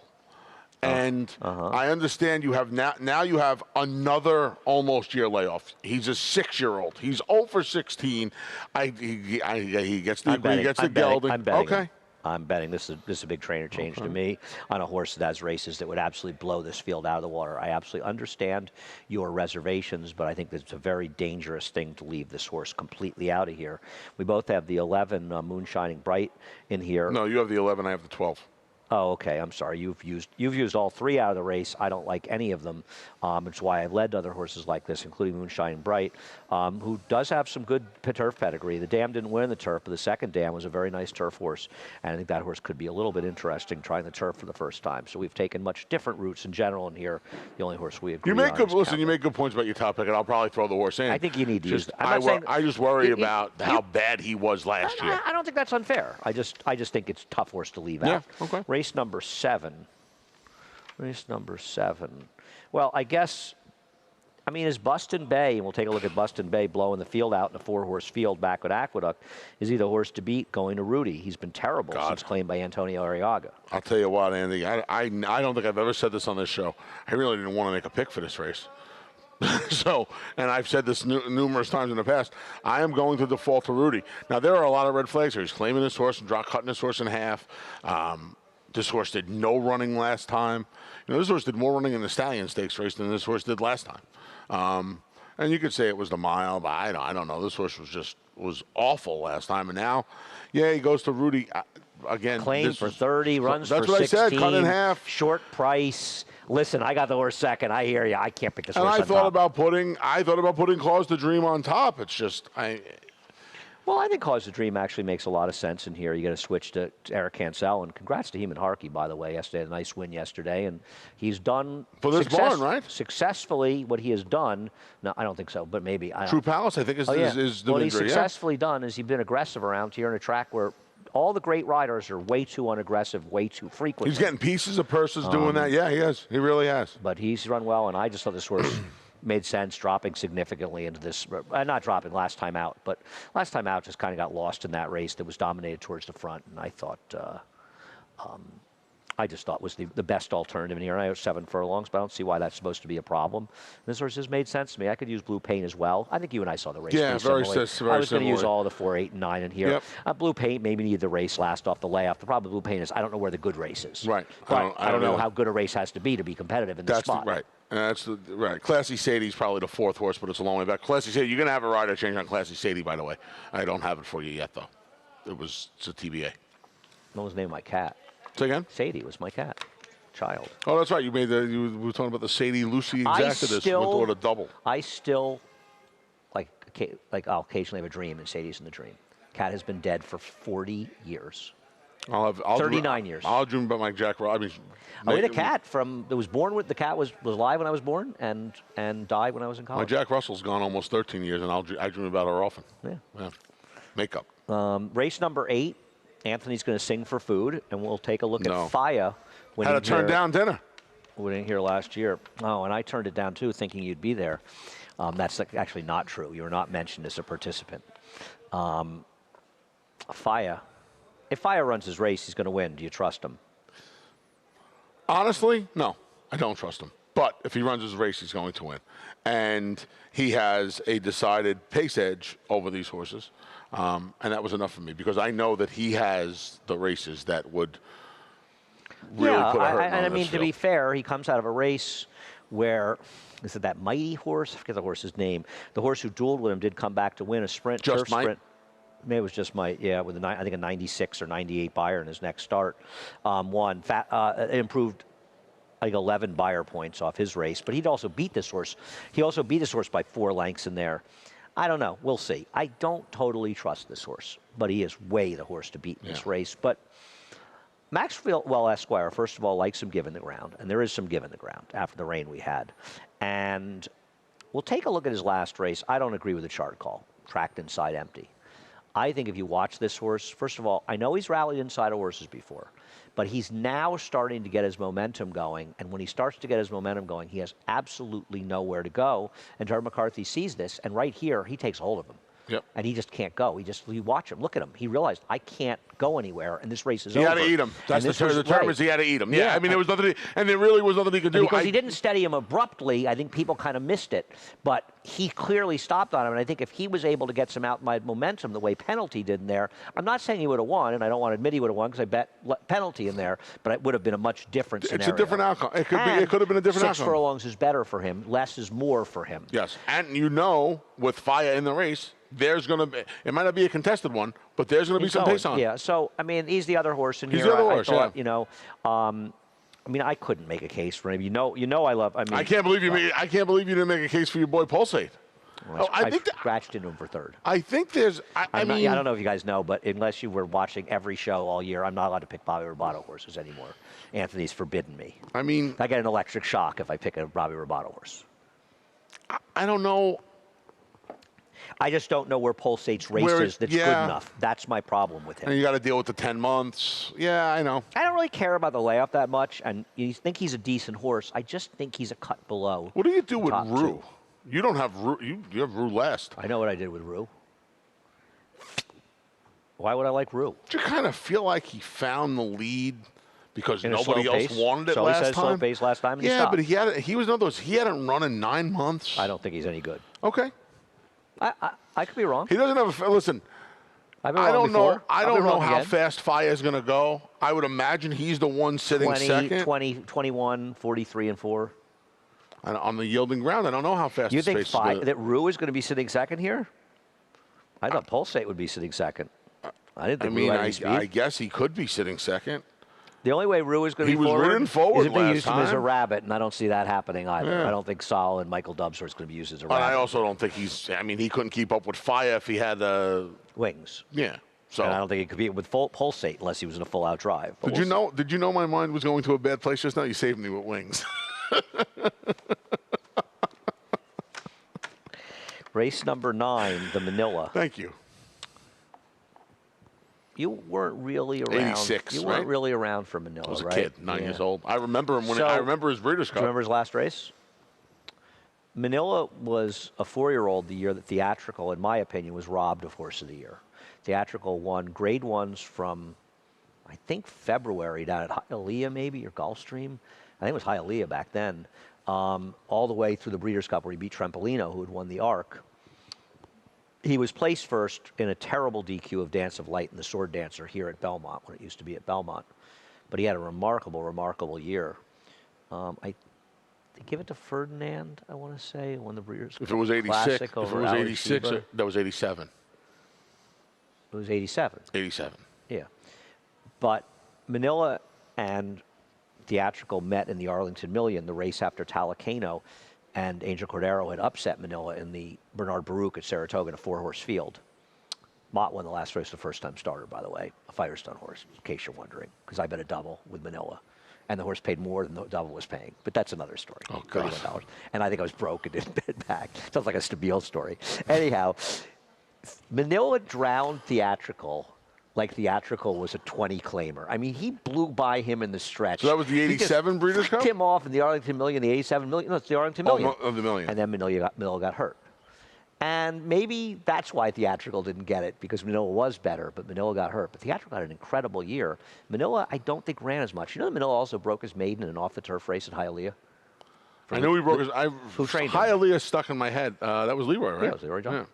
And I understand you have now you have another almost year layoff. He's a 6-year-old. He's 0 for 16. He gets the gelding. I'm betting. Okay. I'm betting this is a big trainer change to me on a horse that has races that would absolutely blow this field out of the water. I absolutely understand your reservations, but I think that it's a very dangerous thing to leave this horse completely out of here. We both have the 11 Moonshining Bright in here. No, you have the 11. I have the 12. Oh, okay. I'm sorry. You've used all 3 out of the race. I don't like any of them. It's why I've led other horses like this, including Moonshine Bright, who does have some good turf pedigree. The dam didn't win the turf, but the second dam was a very nice turf horse, and I think that horse could be a little bit interesting trying the turf for the first time. So we've taken much different routes in general, and here the only horse we agree on. You make good points about your top pick, and I'll probably throw the horse in. I think you need to use. I just worry about how bad he was last year. I don't think that's unfair. I just think it's a tough horse to leave out. Okay. Race number 7. Well, I guess, is Buston Bay, and we'll take a look at Buston Bay blowing the field out in a 4-horse field back at Aqueduct, is he the horse to beat going to Rudy? He's been terrible since claimed by Antonio Arriaga. I'll tell you what, Andy, I don't think I've ever said this on this show. I really didn't want to make a pick for this race. And I've said this numerous times in the past, I am going to default to Rudy. Now, there are a lot of red flags here. He's claiming this horse and cutting this horse in half. This horse did no running last time. This horse did more running in the Stallion Stakes race than this horse did last time. And you could say it was the mile, but I don't know. This horse was awful last time. And now, he goes to Rudy again. Claimed for 30, runs for 16. That's what I said, cut in half. Short price. Listen, I got the horse second. I hear you. I can't pick this horse on top. I thought about putting Cause to Dream on top. It's just, Well, I think Cause the Dream actually makes a lot of sense in here. You got to switch to Eric Cancel, and congrats to him and Harkey, by the way. Yesterday, a nice win yesterday, and he's done For this barn, right? Successfully what he has done. No, I don't think so, but maybe. True Palace, I think, is the what he's winner, successfully done is he's been aggressive around here in a track where all the great riders are way too unaggressive, way too frequent. He's getting pieces of purses doing that. Yeah, he is. He really has. But he's run well, and I just thought this horse made sense, dropping significantly into this. Not dropping last time out, but last time out just kind of got lost in that race that was dominated towards the front, and I thought. I just thought was the best alternative in here. And I have 7 furlongs, but I don't see why that's supposed to be a problem. This horse has made sense to me. I could use Blue Paint as well. I think you and I saw the race. Yeah, very I was going to use all the 4, 8, and 9 in here. Yep. Blue Paint maybe needed the race last off the layoff. The problem with Blue Paint is I don't know where the good race is. Right. But I don't know know how good a race has to be competitive in this spot. Right. That's right. Classy Sadie's probably the 4th horse, but it's a long way back. Classy Sadie, you're going to have a rider change on Classy Sadie, by the way. I don't have it for you yet, though. It's a TBA. What was the name of my cat? Say again? Sadie was my cat. Child. Oh, that's right. You were talking about the Sadie Lucy Exactidus with a double. I still, like I'll occasionally have a dream, and Sadie's in the dream. Cat has been dead for 40 years. I'll 39 years. I'll dream about my Jack. I mean, I had a cat that was born with. The cat was alive when I was born and died when I was in college. My Jack Russell's gone almost 13 years, and I dream about her often. Yeah. Makeup. Race number 8. Anthony's going to sing for food, and we'll take a look at Faya. Had to turn down dinner. We didn't hear last year. Oh, and I turned it down too, thinking you'd be there. That's actually not true. You were not mentioned as a participant. Faya. If Faya runs his race, he's going to win. Do you trust him? Honestly, no. I don't trust him. But if he runs his race, he's going to win. And he has a decided pace edge over these horses. And that was enough for me because I know that he has the races that would really put a hurt on and I mean, this to be field. fair, he comes out of a race where, is it that mighty horse? I forget the horse's name. The horse who dueled with him did come back to win a sprint. Just Might? Sprint. Maybe it was Just Might, yeah, with I think a 96 or 98 buyer in his next start. Won. Improved like 11 buyer points off his race, but he'd also beat this horse. He also beat this horse by 4 lengths in there. I don't know. We'll see. I don't totally trust this horse, but he is way the horse to beat in this race. But Maxwell Esquire, first of all, likes some give in the ground, and there is some give in the ground after the rain we had. And we'll take a look at his last race. I don't agree with the chart call, tracked inside empty. I think if you watch this horse, first of all, I know he's rallied inside of horses before, but he's now starting to get his momentum going. And when he starts to get his momentum going, he has absolutely nowhere to go. And Terry McCarthy sees this, and right here, he takes hold of him. Yep. And he just can't go. You watch him, look at him. He realized, I can't go anywhere, and this race is over. He had to eat him. That's the term is he had to eat him. Yeah, I mean, there was nothing, and there really was nothing he could do. Because he didn't steady him abruptly, I think people kind of missed it. But he clearly stopped on him, and I think if he was able to get some outside momentum the way Penalty did in there, I'm not saying he would have won, and I don't want to admit he would have won because I bet Penalty in there, but it would have been a much different scenario. It's a different outcome. It could have been a different outcome. 6 furlongs is better for him. Less is more for him. Yes, and with Faya in the race, there's going to be, it might not be a contested one, but there's going to be some pace on. Yeah, so, I mean, he's the other horse in here. He's the other horse, I thought, I mean, I couldn't make a case for him. I love, I mean. I can't believe you didn't make a case for your boy Pulsate. Well, I scratched into him for 3rd. I think there's, I mean. I don't know if you guys know, but unless you were watching every show all year, I'm not allowed to pick Bobby Roboto horses anymore. Anthony's forbidden me. I mean. I get an electric shock if I pick a Bobby Roboto horse. I don't know. I just don't know where Pulsate's race is that's good enough. That's my problem with him. And you got to deal with the 10 months. Yeah, I know. I don't really care about the layoff that much, and you think he's a decent horse. I just think he's a cut below. What do you do with Rue? You don't have Rue. You have Rue last. I know what I did with Rue. Why would I like Rue? Do you kind of feel like he found the lead because nobody else wanted it so last he said time? Slow pace last time, and yeah, he stopped. but he was one of those. He hadn't run in 9 months. I don't think he's any good. Okay. I could be wrong. He doesn't have a listen. I've been wrong before. I don't know how fast Faya is going to go. I would imagine he's the one sitting second. 20, 21, 43, and 4. On the yielding ground, I don't know how fast. You think that Rue is going to be sitting second here? I thought Pulsate would be sitting second. I didn't think. I mean, I guess he could be sitting second. The only way Rue is going to be was ridden forward is if they last use him as a time. rabbit, and I don't see that happening either. Yeah. I don't think Saul and Michael Dubsworth is going to be used as a And I rabbit. also don't think he's. I mean, he couldn't keep up with fire if he had Wings. Yeah. So And I don't think he could be with full pulsate unless he was in a full-out drive. But Did you know my mind was going to a bad place just now? You saved me with wings. Race number 9, the Manila. Thank you. You weren't really around. 86, You weren't right? really around for Manila, I was a right? kid, 9 years old. I remember him So- I remember his Breeders' Do Cup. you remember his last race? Manila was a 4-year-old the year that Theatrical, in my opinion, was robbed of Horse of the Year. Theatrical won Grade 1s from, I think, February down at Hialeah maybe, or Gulfstream. I think it was Hialeah back then. All the way through the Breeders' Cup where he beat Trempolino, who had won the ARC. He was placed first in a terrible DQ of Dance of Light and the Sword Dancer here at Belmont, when it used to be at Belmont. But he had a remarkable, remarkable year. They give it to Ferdinand, I want to say, when the Breeders' If it was 86, Classic if it over was Alex 86, Bieber. that was 87. It was 87. 87. Yeah. But Manila and Theatrical met in the Arlington Million, the race after Talakano, and Angel Cordero had upset Manila in the Bernard Baruch at Saratoga in a 4-horse field. Mott won the last race, the first-time starter, by the way, a Firestone horse, in case you're wondering, because I bet a double with Manila. And the horse paid more than the double was paying. But that's another story. Oh, God. $31. And I think I was broke and didn't bid back. Sounds like a Stabile story. Anyhow, Manila drowned Theatrical like Theatrical was a 20-claimer. I mean, he blew by him in the stretch. So that was the 87 Breeders' Cup? Kicked him off in the Arlington Million, the 87 Million. No, it's the Arlington Million. Oh, the Million. And then Manila got hurt. And maybe that's why Theatrical didn't get it, because Manila was better, but Manila got hurt. But Theatrical had an incredible year. Manila, I don't think, ran as much. You know that Manila also broke his maiden in an off-the-turf race at Hialeah? I know he broke his. Who trained him? Hialeah stuck in my head. That was Leroy, right? Yeah, it was Leroy Johnson. Yeah.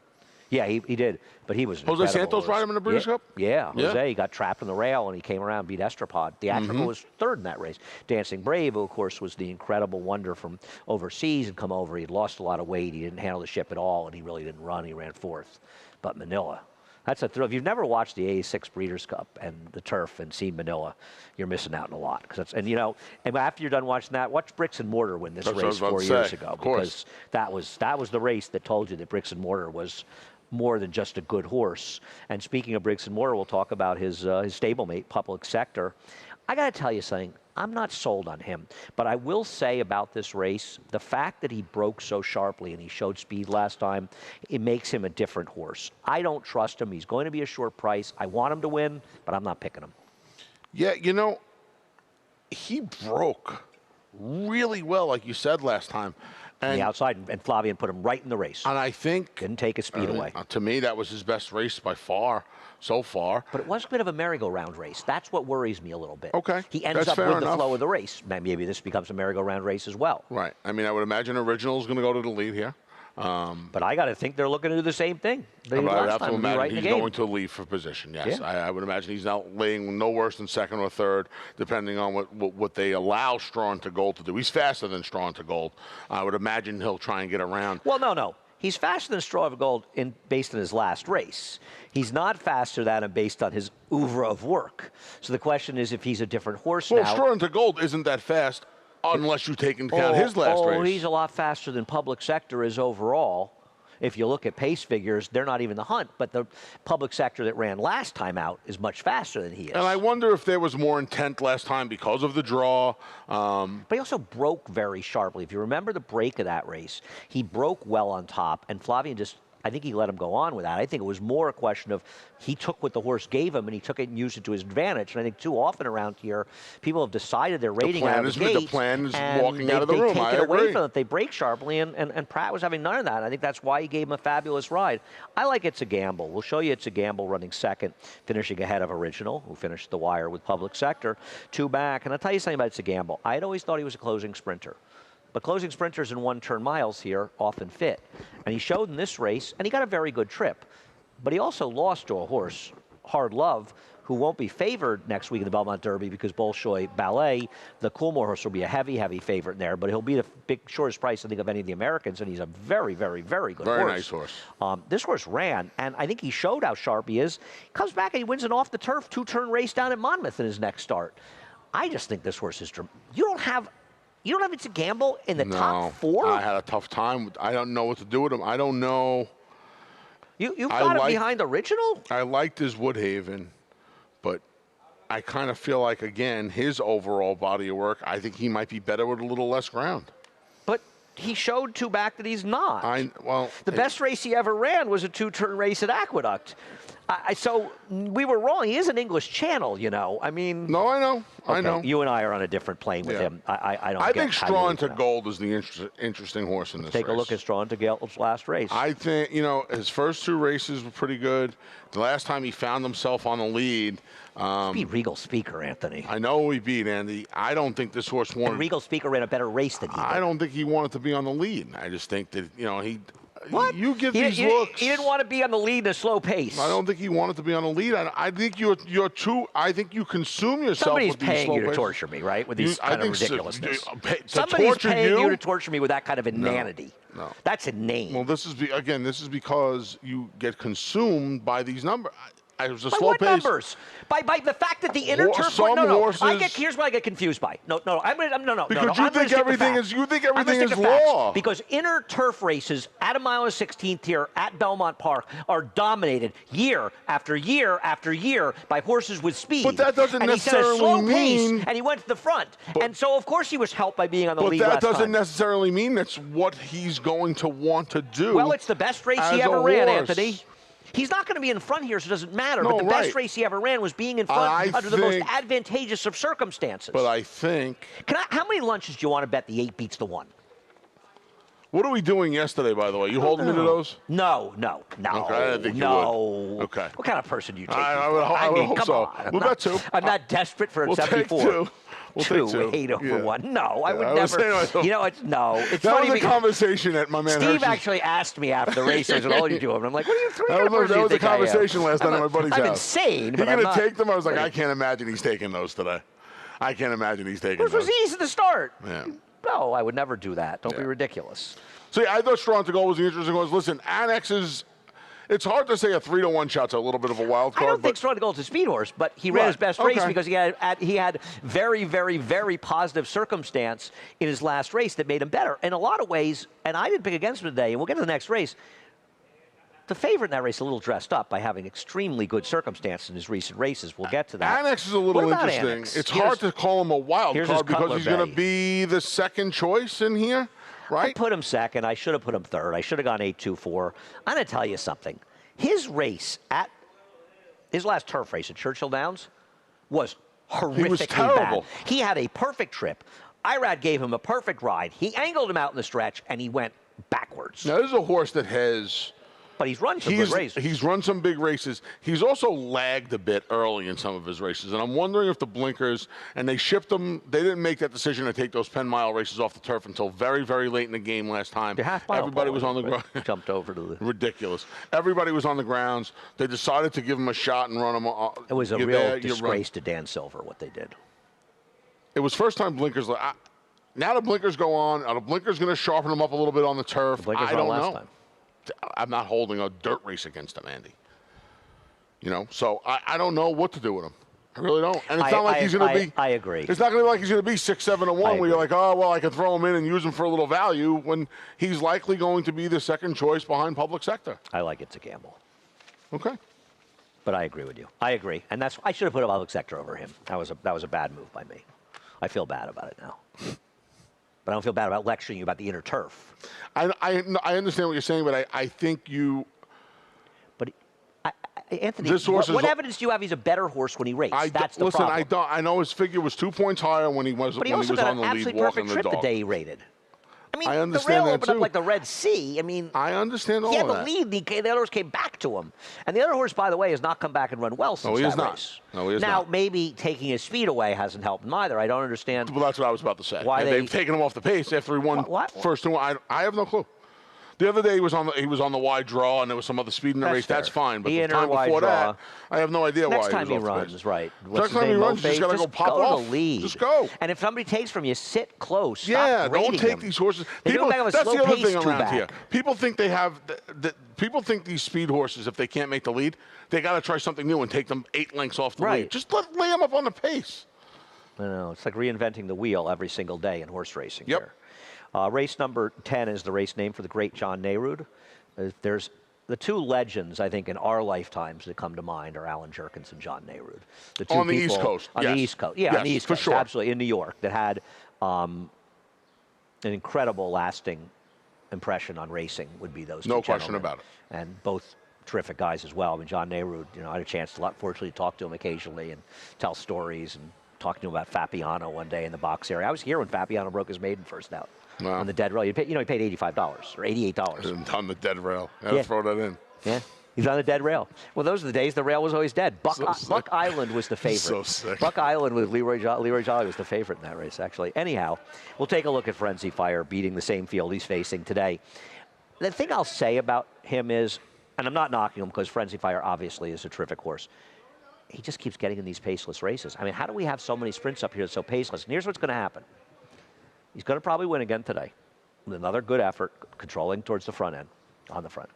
Yeah, he did. But he was an Jose incredible Santos horse. ride him in the Breeders' Yeah. Cup? Yeah, Yeah. Jose got trapped in the rail, and he came around and beat Estropod. Theatrical was third in that race. Dancing Brave, who, of course, was the incredible wonder from overseas and come over. He'd lost a lot of weight. He didn't handle the ship at all, and he really didn't run. He ran fourth. But Manila, that's a thrill. If you've never watched the 86 Breeders' Cup and the turf and seen Manila, you're missing out on a lot. And after you're done watching that, watch Bricks and Mortar win this That's what I race was about 4 to years say, ago. of course. Because that was the race that told you that Bricks and Mortar was more than just a good horse. And speaking of Briggs and Mortar, we'll talk about his stablemate, Public Sector. I got to tell you something. I'm not sold on him. But I will say about this race, the fact that he broke so sharply and he showed speed last time, it makes him a different horse. I don't trust him. He's going to be a short price. I want him to win, but I'm not picking him. Yeah, he broke really well, like you said last time. On the outside, and Flavian put him right in the race. And I think Didn't take his speed away. To me, that was his best race by far, so far. But it was a bit of a merry-go-round race. That's what worries me a little bit. Okay, He ends that's up fair with the enough. flow of the race. Maybe this becomes a merry-go-round race as well. Right. I mean, I would imagine Original's going to go to the lead here. But I got to think they're looking to do the same thing. They did But I would last have to time, be imagine right in the he's game. going to leave for position, yes. Yeah. I would imagine he's now laying no worse than second or third, depending on what they allow Strawn to Gold to do. He's faster than Strawn to Gold. I would imagine he'll try and get around. Well, no. He's faster than Straw of Gold based on his last race. He's not faster than him based on his oeuvre of work. So the question is if he's a different horse Well, now. Strawn to Gold isn't that fast unless you take into account his last race. He's a lot faster than Public Sector is overall. If you look at pace figures, they're not even the hunt, but the Public Sector that ran last time out is much faster than he is. And I wonder if there was more intent last time because of the draw. But he also broke very sharply. If you remember the break of that race, he broke well on top, and Flavian I think he let him go on with that. I think it was more a question of he took what the horse gave him and he took it and used it to his advantage. And I think too often around here, people have decided they're rating out of the gate. The plan is and walking out of the they room. take I it away agree. from it. They break sharply, and Pratt was having none of that. I think that's why he gave him a fabulous ride. I like It's a Gamble. We'll show you It's a Gamble running second, finishing ahead of Original, who finished the wire with Public Sector, 2 back. And I'll tell you something about It's a Gamble. I had always thought he was a closing sprinter. But closing sprinters in one-turn miles here often fit. And he showed in this race, and he got a very good trip. But he also lost to a horse, Hard Love, who won't be favored next week in the Belmont Derby because Bolshoi Ballet, the Coolmore horse, will be a heavy, heavy favorite in there. But he'll be the shortest price, I think, of any of the Americans, and he's a very, very, very good horse. Very nice horse. This horse ran, and I think he showed how sharp he is. He comes back and he wins an off-the-turf 2-turn race down at Monmouth in his next start. I just think this horse is. You don't have It's a gamble in the top 4. I had a tough time. I don't know what to do with him. I don't know. You've got him behind Original. I liked his Woodhaven, but I kind of feel like, again, his overall body of work, I think he might be better with a little less ground. But he showed 2 back that he's not. The best race he ever ran was a 2-turn race at Aqueduct. So we were wrong. He is an English Channel, you know. I mean. No, I know. Okay, I know. You and I are on a different plane with him. I think Straw into Gold is the interesting horse in this race. Take a look at Straw into Gold's last race. I think, you know, his first 2 races were pretty good. The last time he found himself on the lead. Beat Regal Speaker, Anthony. I know he beat Andy. I don't think this horse wanted. And Regal Speaker ran a better race than he did. I don't think he wanted to be on the lead. I just think that, you know, he. What? You give these looks. He didn't want to be on the lead at a slow pace. I don't think he wanted to be on the lead. I think you're too. I think you consume yourself. Somebody's with these paying slow you to paces. torture me, right? With these kind of ridiculousness. Somebody's paying you to torture me with that kind of inanity. No. That's inane. Well, this is because you get consumed by these numbers. It was a by slow what pace. Numbers? By the fact that the inner turf. Horses. Here's what I get confused by. No. Because you think everything is law. Because inner turf races at a mile and 16th here at Belmont Park are dominated year after year after year by horses with speed. But that doesn't necessarily he set a slow mean. pace, and he went to the front. And so of course he was helped by being on the lead. But that last doesn't time. necessarily mean that's what he's going to want to do. Well, it's the best race he ever ran, Anthony. He's not going to be in front here, so it doesn't matter. No, but the best race he ever ran was being in front under the most advantageous of circumstances. But I think. How many lunches do you want to bet the 8 beats the 1? What are we doing yesterday, by the way? You holding me to those? No. Okay, I didn't think you would. Okay. What kind of person do you take? I would hope so. We'll bet 2. I'm not desperate for a 74. Take 2. We'll take 2. 8 over 1. No, I would I never. You know, it's no. It's that funny was a conversation that my man Steve Hirsch's. actually asked me after the race, I said, "What do you do?" And I'm like, "What are you three?" That was a conversation last night at my buddy's house. I'm insane. You're going to take them? I was like, I can't imagine he's taking those today. I can't imagine he's taking those. Which was easy to start. Yeah. No, I would never do that. Don't be ridiculous. So I thought Straw into Gold was the interesting one. Listen, Annexes. It's hard to say a 3-1 shot's a little bit of a wild card. I don't think Straw to Gold's a speed horse, but he ran his best race because he had very, very, very positive circumstance in his last race that made him better. In a lot of ways, and I didn't pick against him today, and we'll get to the next race, the favorite in that race is a little dressed up by having extremely good circumstance in his recent races. We'll get to that. Annex is a little interesting. Annex? It's hard to call him a wild card because he's going to be the second choice in here, right? I put him second. I should have put him third. I should have gone 8-2-4. I'm going to tell you something. His race at his last turf race at Churchill Downs was horrifically terrible. bad. He had a perfect trip. Irad gave him a perfect ride. He angled him out in the stretch, and he went backwards. Now, this is a horse that has... But he's run some good races. He's run some big races. He's also lagged a bit early in some of his races. And I'm wondering if the blinkers, and they shipped him, they didn't make that decision to take those Penn Mile races off the turf until very, very late in the game last time. Everybody was on the ground. Jumped over to the... Ridiculous. Everybody was on the grounds. They decided to give him a shot and run him. It was a real disgrace to Dan Silver, what they did. It was first time blinkers. Now the blinkers go on. Are the blinkers going to sharpen him up a little bit on the turf? I don't know. Time. I'm not holding a dirt race against him, Andy. You know, so I don't know what to do with him. I really don't. And it's not like he's going to be. I agree. It's not going to be like he's going to be 6-7-1 where you're like, oh, well, I could throw him in and use him for a little value when he's likely going to be the second choice behind public sector. I like it's a gamble. Okay. But I agree with you. I agree. And I should have put a public sector over him. That was a bad move by me. I feel bad about it now. But I don't feel bad about lecturing you about the inner turf. I understand what you're saying, but I think you. But Anthony, this horse what evidence do you have he's a better horse when he raced? That's the problem. Listen, I know his figure was 2 points higher when he was on the lead walking the dog. But he also got an absolutely perfect trip the day he rated. I mean, I the understand rail that opened up like the Red Sea. I mean, I understand all he had that. the lead. The other horse came back to him. And the other horse, by the way, has not come back and run well since that race. No, he is now, not. maybe taking his speed away hasn't helped him either. I don't understand. Well, that's what I was about to say. Why they've taken him off the pace after he won first two. I have no clue. The other day he was on the wide draw, and there was some other speed in the race. Fair. That's fine. But He the time before that, I have no idea why. Next time he was off the runs, pace. right. Next time he runs, you just got to go pop off. To the lead. Just go. And if somebody takes from you, sit close. Yeah, Stop don't rating take them. these horses. People, that's the other thing around back. here. People think they have. People think these speed horses, if they can't make the lead, they got to try something new and take them 8 lengths off the lead. Just lay them up on the pace. I know. It's like reinventing the wheel every single day in horse racing. Yep. Here. Race number 10 is the race name for the great John Nehrude. There's the two legends, I think, in our lifetimes that come to mind are Alan Jerkins and John Nehrude. The two On the people East Coast. On Yes. the East Coast. Yeah, Yes, on the East for Coast. sure. Absolutely. In New York that had an incredible lasting impression on racing would be those two No question gentlemen. about it. And both terrific guys as well. I mean, John Nehrude, I had a chance to, fortunately, talk to him occasionally and tell stories and talk to him about Fabiano one day in the box area. I was here when Fabiano broke his maiden first out on the dead rail. He paid $85 or $88. On the dead rail. I had to throw that in. Yeah. He's on the dead rail. Well, those are the days the rail was always dead. Buck Island was the favorite. So sick. Buck Island with Leroy Jolly was the favorite in that race, actually. Anyhow, we'll take a look at Frenzy Fire beating the same field he's facing today. The thing I'll say about him is, and I'm not knocking him because Frenzy Fire obviously is a terrific horse, he just keeps getting in these paceless races. I mean, how do we have so many sprints up here that's so paceless? And here's what's going to happen. He's going to probably win again today with another good effort, controlling towards the front end, on the front.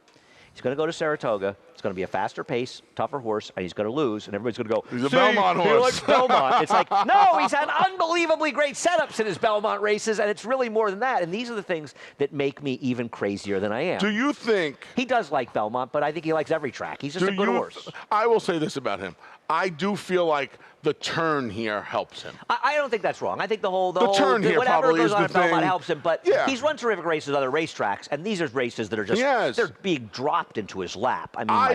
He's going to go to Saratoga. It's going to be a faster pace, tougher horse, and he's going to lose. And everybody's going to go, He's a Belmont he horse. likes Belmont. It's like, no, he's had unbelievably great setups in his Belmont races, and it's really more than that. And these are the things that make me even crazier than I am. Do you think... He does like Belmont, but I think he likes every track. He's just a good horse. I will say this about him. I do feel like the turn here helps him. I don't think that's wrong. I think the whole turn here whatever probably goes is on the at Belmont thing. helps him. But Yeah. he's run terrific races at other racetracks, and these are races that are just they're being dropped into his lap. I mean, I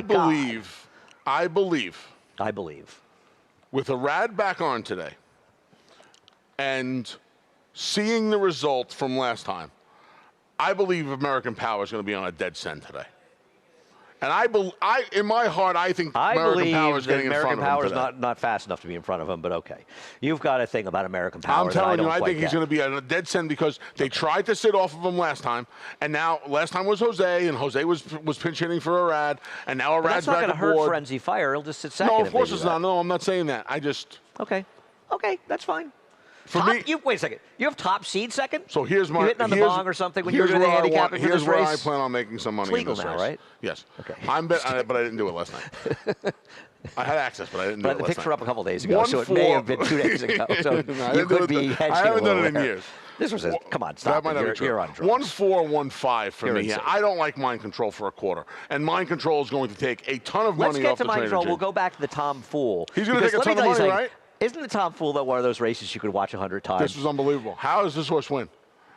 I believe. With a rad back on today and seeing the result from last time, I believe American Power is going to be on a dead send today. And in my heart, I think American Power is getting in front of him today. American Power is not fast enough to be in front of him, but okay. You've got a thing about American Power. I'm telling you, I think he's get. going to be on a dead send because they tried to sit off of him last time, and now last time was Jose, and Jose was pinch hitting for a rad, and now a rad's back aboard. That's not going to hurt Frenzy Fire. He'll just sit second. No, of course it's not. No, I'm not saying that. I just... Okay, that's fine. For me, wait a second. You have top seed second? So here's my... You hitting on the bong or something when you were doing the handicapping for this race? Here's where I plan on making some money in this race. It's legal now, right? Yes. Okay. But I didn't do it last night. I had access, but I didn't do it last night. I had the picture up a couple days ago, so it may have been 2 days ago. So you could be hedging I haven't done it in there. years. This was come on, stop. That might not be true. You're on drugs. 1-4-1-5 for You're me. insane. I don't like mind control for a quarter, and mind control is going to take a ton of Let's money get off to the mind trainer. control. Jim. We'll go back to the Tom Fool. He's going to take a ton of money, right? Isn't the Tom Fool that one of those races you could watch 100 times? This was unbelievable. How does this horse win?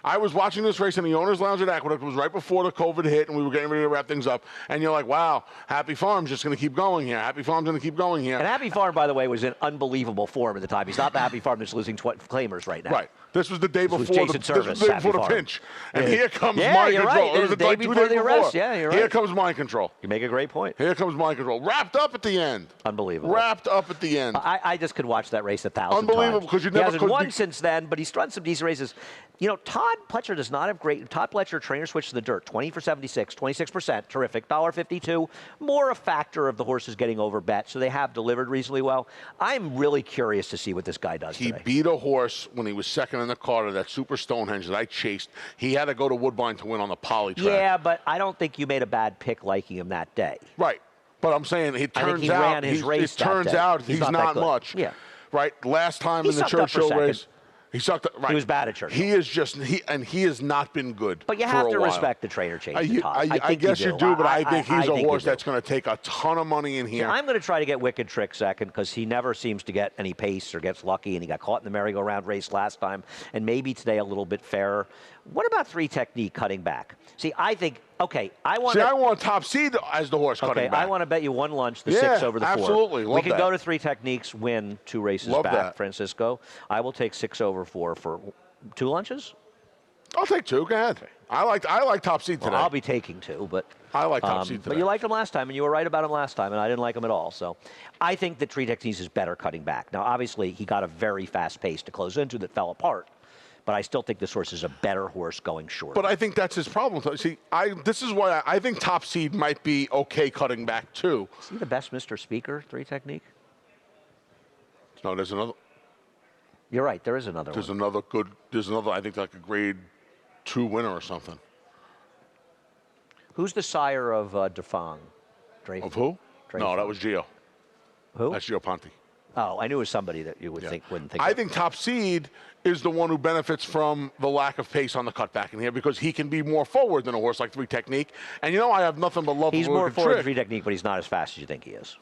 I was watching this race in the owner's lounge at Aqueduct. It was right before the COVID hit, and we were getting ready to wrap things up. And you're like, wow, Happy Farm's just going to keep going here. Happy Farm's going to keep going here. And Happy Farm, by the way, was in unbelievable form at the time. He's not the Happy Farm that's losing claimers right now. Right. This was the day before the pinch. And here comes mind control. Right. It was the day like before the arrest. Yeah, you're right. Here comes mind control. You make a great point. Here comes mind control. Wrapped up at the end. Unbelievable. Wrapped up at the end. I just could watch that race 1,000 times. Unbelievable, because you never He hasn't could won be- since then, but he's run some decent races. You know, Todd Pletcher does not have great. Todd Pletcher, trainer switch to the dirt, 20 for 76, 26%, terrific. $1.52, more a factor of the horses getting over bet, so they have delivered reasonably well. I'm really curious to see what this guy does He today. beat a horse when he was second in the Carter, that Super Stonehenge that I chased. He had to go to Woodbine to win on the poly track. Yeah, but I don't think you made a bad pick liking him that day. Right. But I'm saying it I think turns he out ran his race it that turns day. out He's he's not that not good. much. Yeah. Right. Last time He in the sucked up for Churchill second. race, he sucked. Right. He was bad at Churchill. He is just he has not been good. But you for have a to while. respect the trainer change to Todd. I think guess you do, but I think he's a think horse you do. that's going to take a ton of money in here. I'm going to try to get Wicked Trick second because he never seems to get any pace or gets lucky, and he got caught in the merry-go-round race last time, and maybe today a little bit fairer. What about 3 Technique cutting back? See, I think, okay, I want I want Top Seed as the horse cutting back. I want to bet you 1 lunch, the Yeah, 6 over the 4. absolutely. Love we can that. go to 3 Techniques, win 2 races Love back, that. Francisco. I will take 6 over 4 for 2 lunches. I'll take 2. Go ahead. I like Top Seed today. Well, I'll be taking 2, but I like Top Seed today. But you liked him last time, and you were right about him last time, and I didn't like him at all. So I think that 3 Techniques is better cutting back. Now, obviously, he got a very fast pace to close into that fell apart. But I still think this horse is a better horse going short. But I think that's his problem. See, this is why I think Top Seed might be okay cutting back too. Is he the best Mr. Speaker, 3 Technique? No, there's another. You're right. There is another There's one. another good. There's another. I think like a grade 2 winner or something. Who's the sire of Defang? Of who? No, that was Gio. Who? That's Gio Ponte. Oh, I knew it was somebody that you would wouldn't think. I of. think Top Seed is the one who benefits from the lack of pace on the cutback in here because he can be more forward than a horse like 3 Technique. And you know, I have nothing but love He's for more Wicked forward Trick. than 3 Technique, but he's not as fast as you think he is.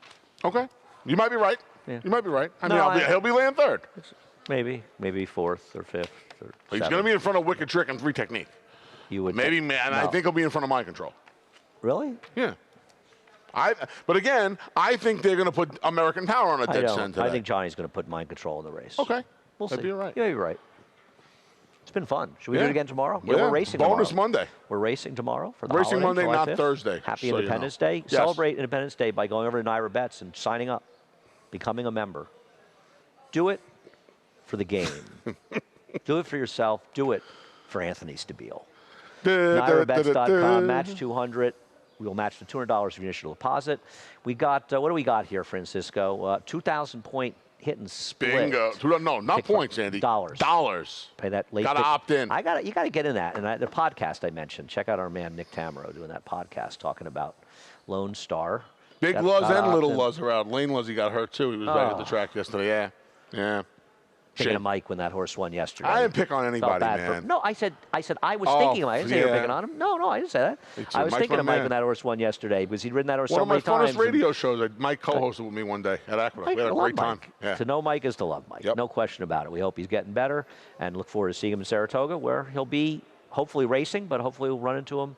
Okay. You might be right. Yeah. You might be right. I No, mean, he'll be laying third. Maybe fourth or fifth or He's seventh. going to be in front of Wicked Trick and 3 Technique. You would Maybe, think. and No. I think he'll be in front of Mind Control. Really? Yeah. But again, I think they're going to put American Power on a dead center today. I think Johnny's going to put Mind Control in the race. Okay. We'll see. Maybe you're right. Yeah, you're right. It's been fun. Should we do it again tomorrow? Yeah. We're racing Bonus tomorrow. Monday. We're racing tomorrow for the Racing holiday, Monday, July not 5th. Thursday, Happy so you Independence know. Day. Yes. Celebrate Independence Day by going over to Naira Bets and signing up, becoming a member. Do it for the game. Do it for yourself. Do it for Anthony Stabile. NairaBets.com, match 200. We will match the $200 of your initial deposit. We got, what do we got here, Francisco? 2,000-point hit and split. Bingo. No, not Pick points, Andy. Dollars. Pay that late. Gotta opt in. You got to get in that. And the podcast I mentioned, check out our man Nick Tamaro doing that podcast talking about Lone Star. Big Gotta Luz and opt Little in. Luz are out. Lane Luzzy got hurt, too. He was back at the track yesterday. Yeah. Yeah. Picking Shame. a Mike when that horse won yesterday. I didn't pick on Felt anybody, bad man. no, I said I was thinking of him. I didn't say you were yeah. picking on him. No, I didn't say that. Me too. I was Mike's thinking my of Mike man. when that horse won yesterday because he'd ridden that horse One so of my many times. funnest radio shows that Mike co-hosted with me one day at Aqueduct. We had a I love great time. Mike. Yeah. To know Mike is to love Mike. Yep. No question about it. We hope he's getting better and look forward to seeing him in Saratoga where he'll be hopefully racing, but hopefully we'll run into him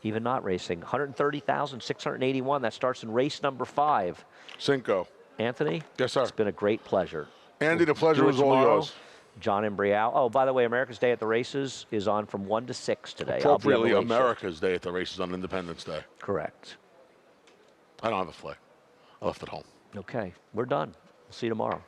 even not racing. 130,681. That starts in race number 5. Cinco. Anthony? Yes, sir. It's been a great pleasure. Andy, the pleasure Do it was all tomorrow. yours. John and Brielle. Oh, by the way, America's Day at the Races is on from 1 to 6 today. I'll be on the Appropriately, late shift. America's Day at the races on Independence Day. Correct. I don't have a flag. I left it home. Okay, we're done. We'll see you tomorrow.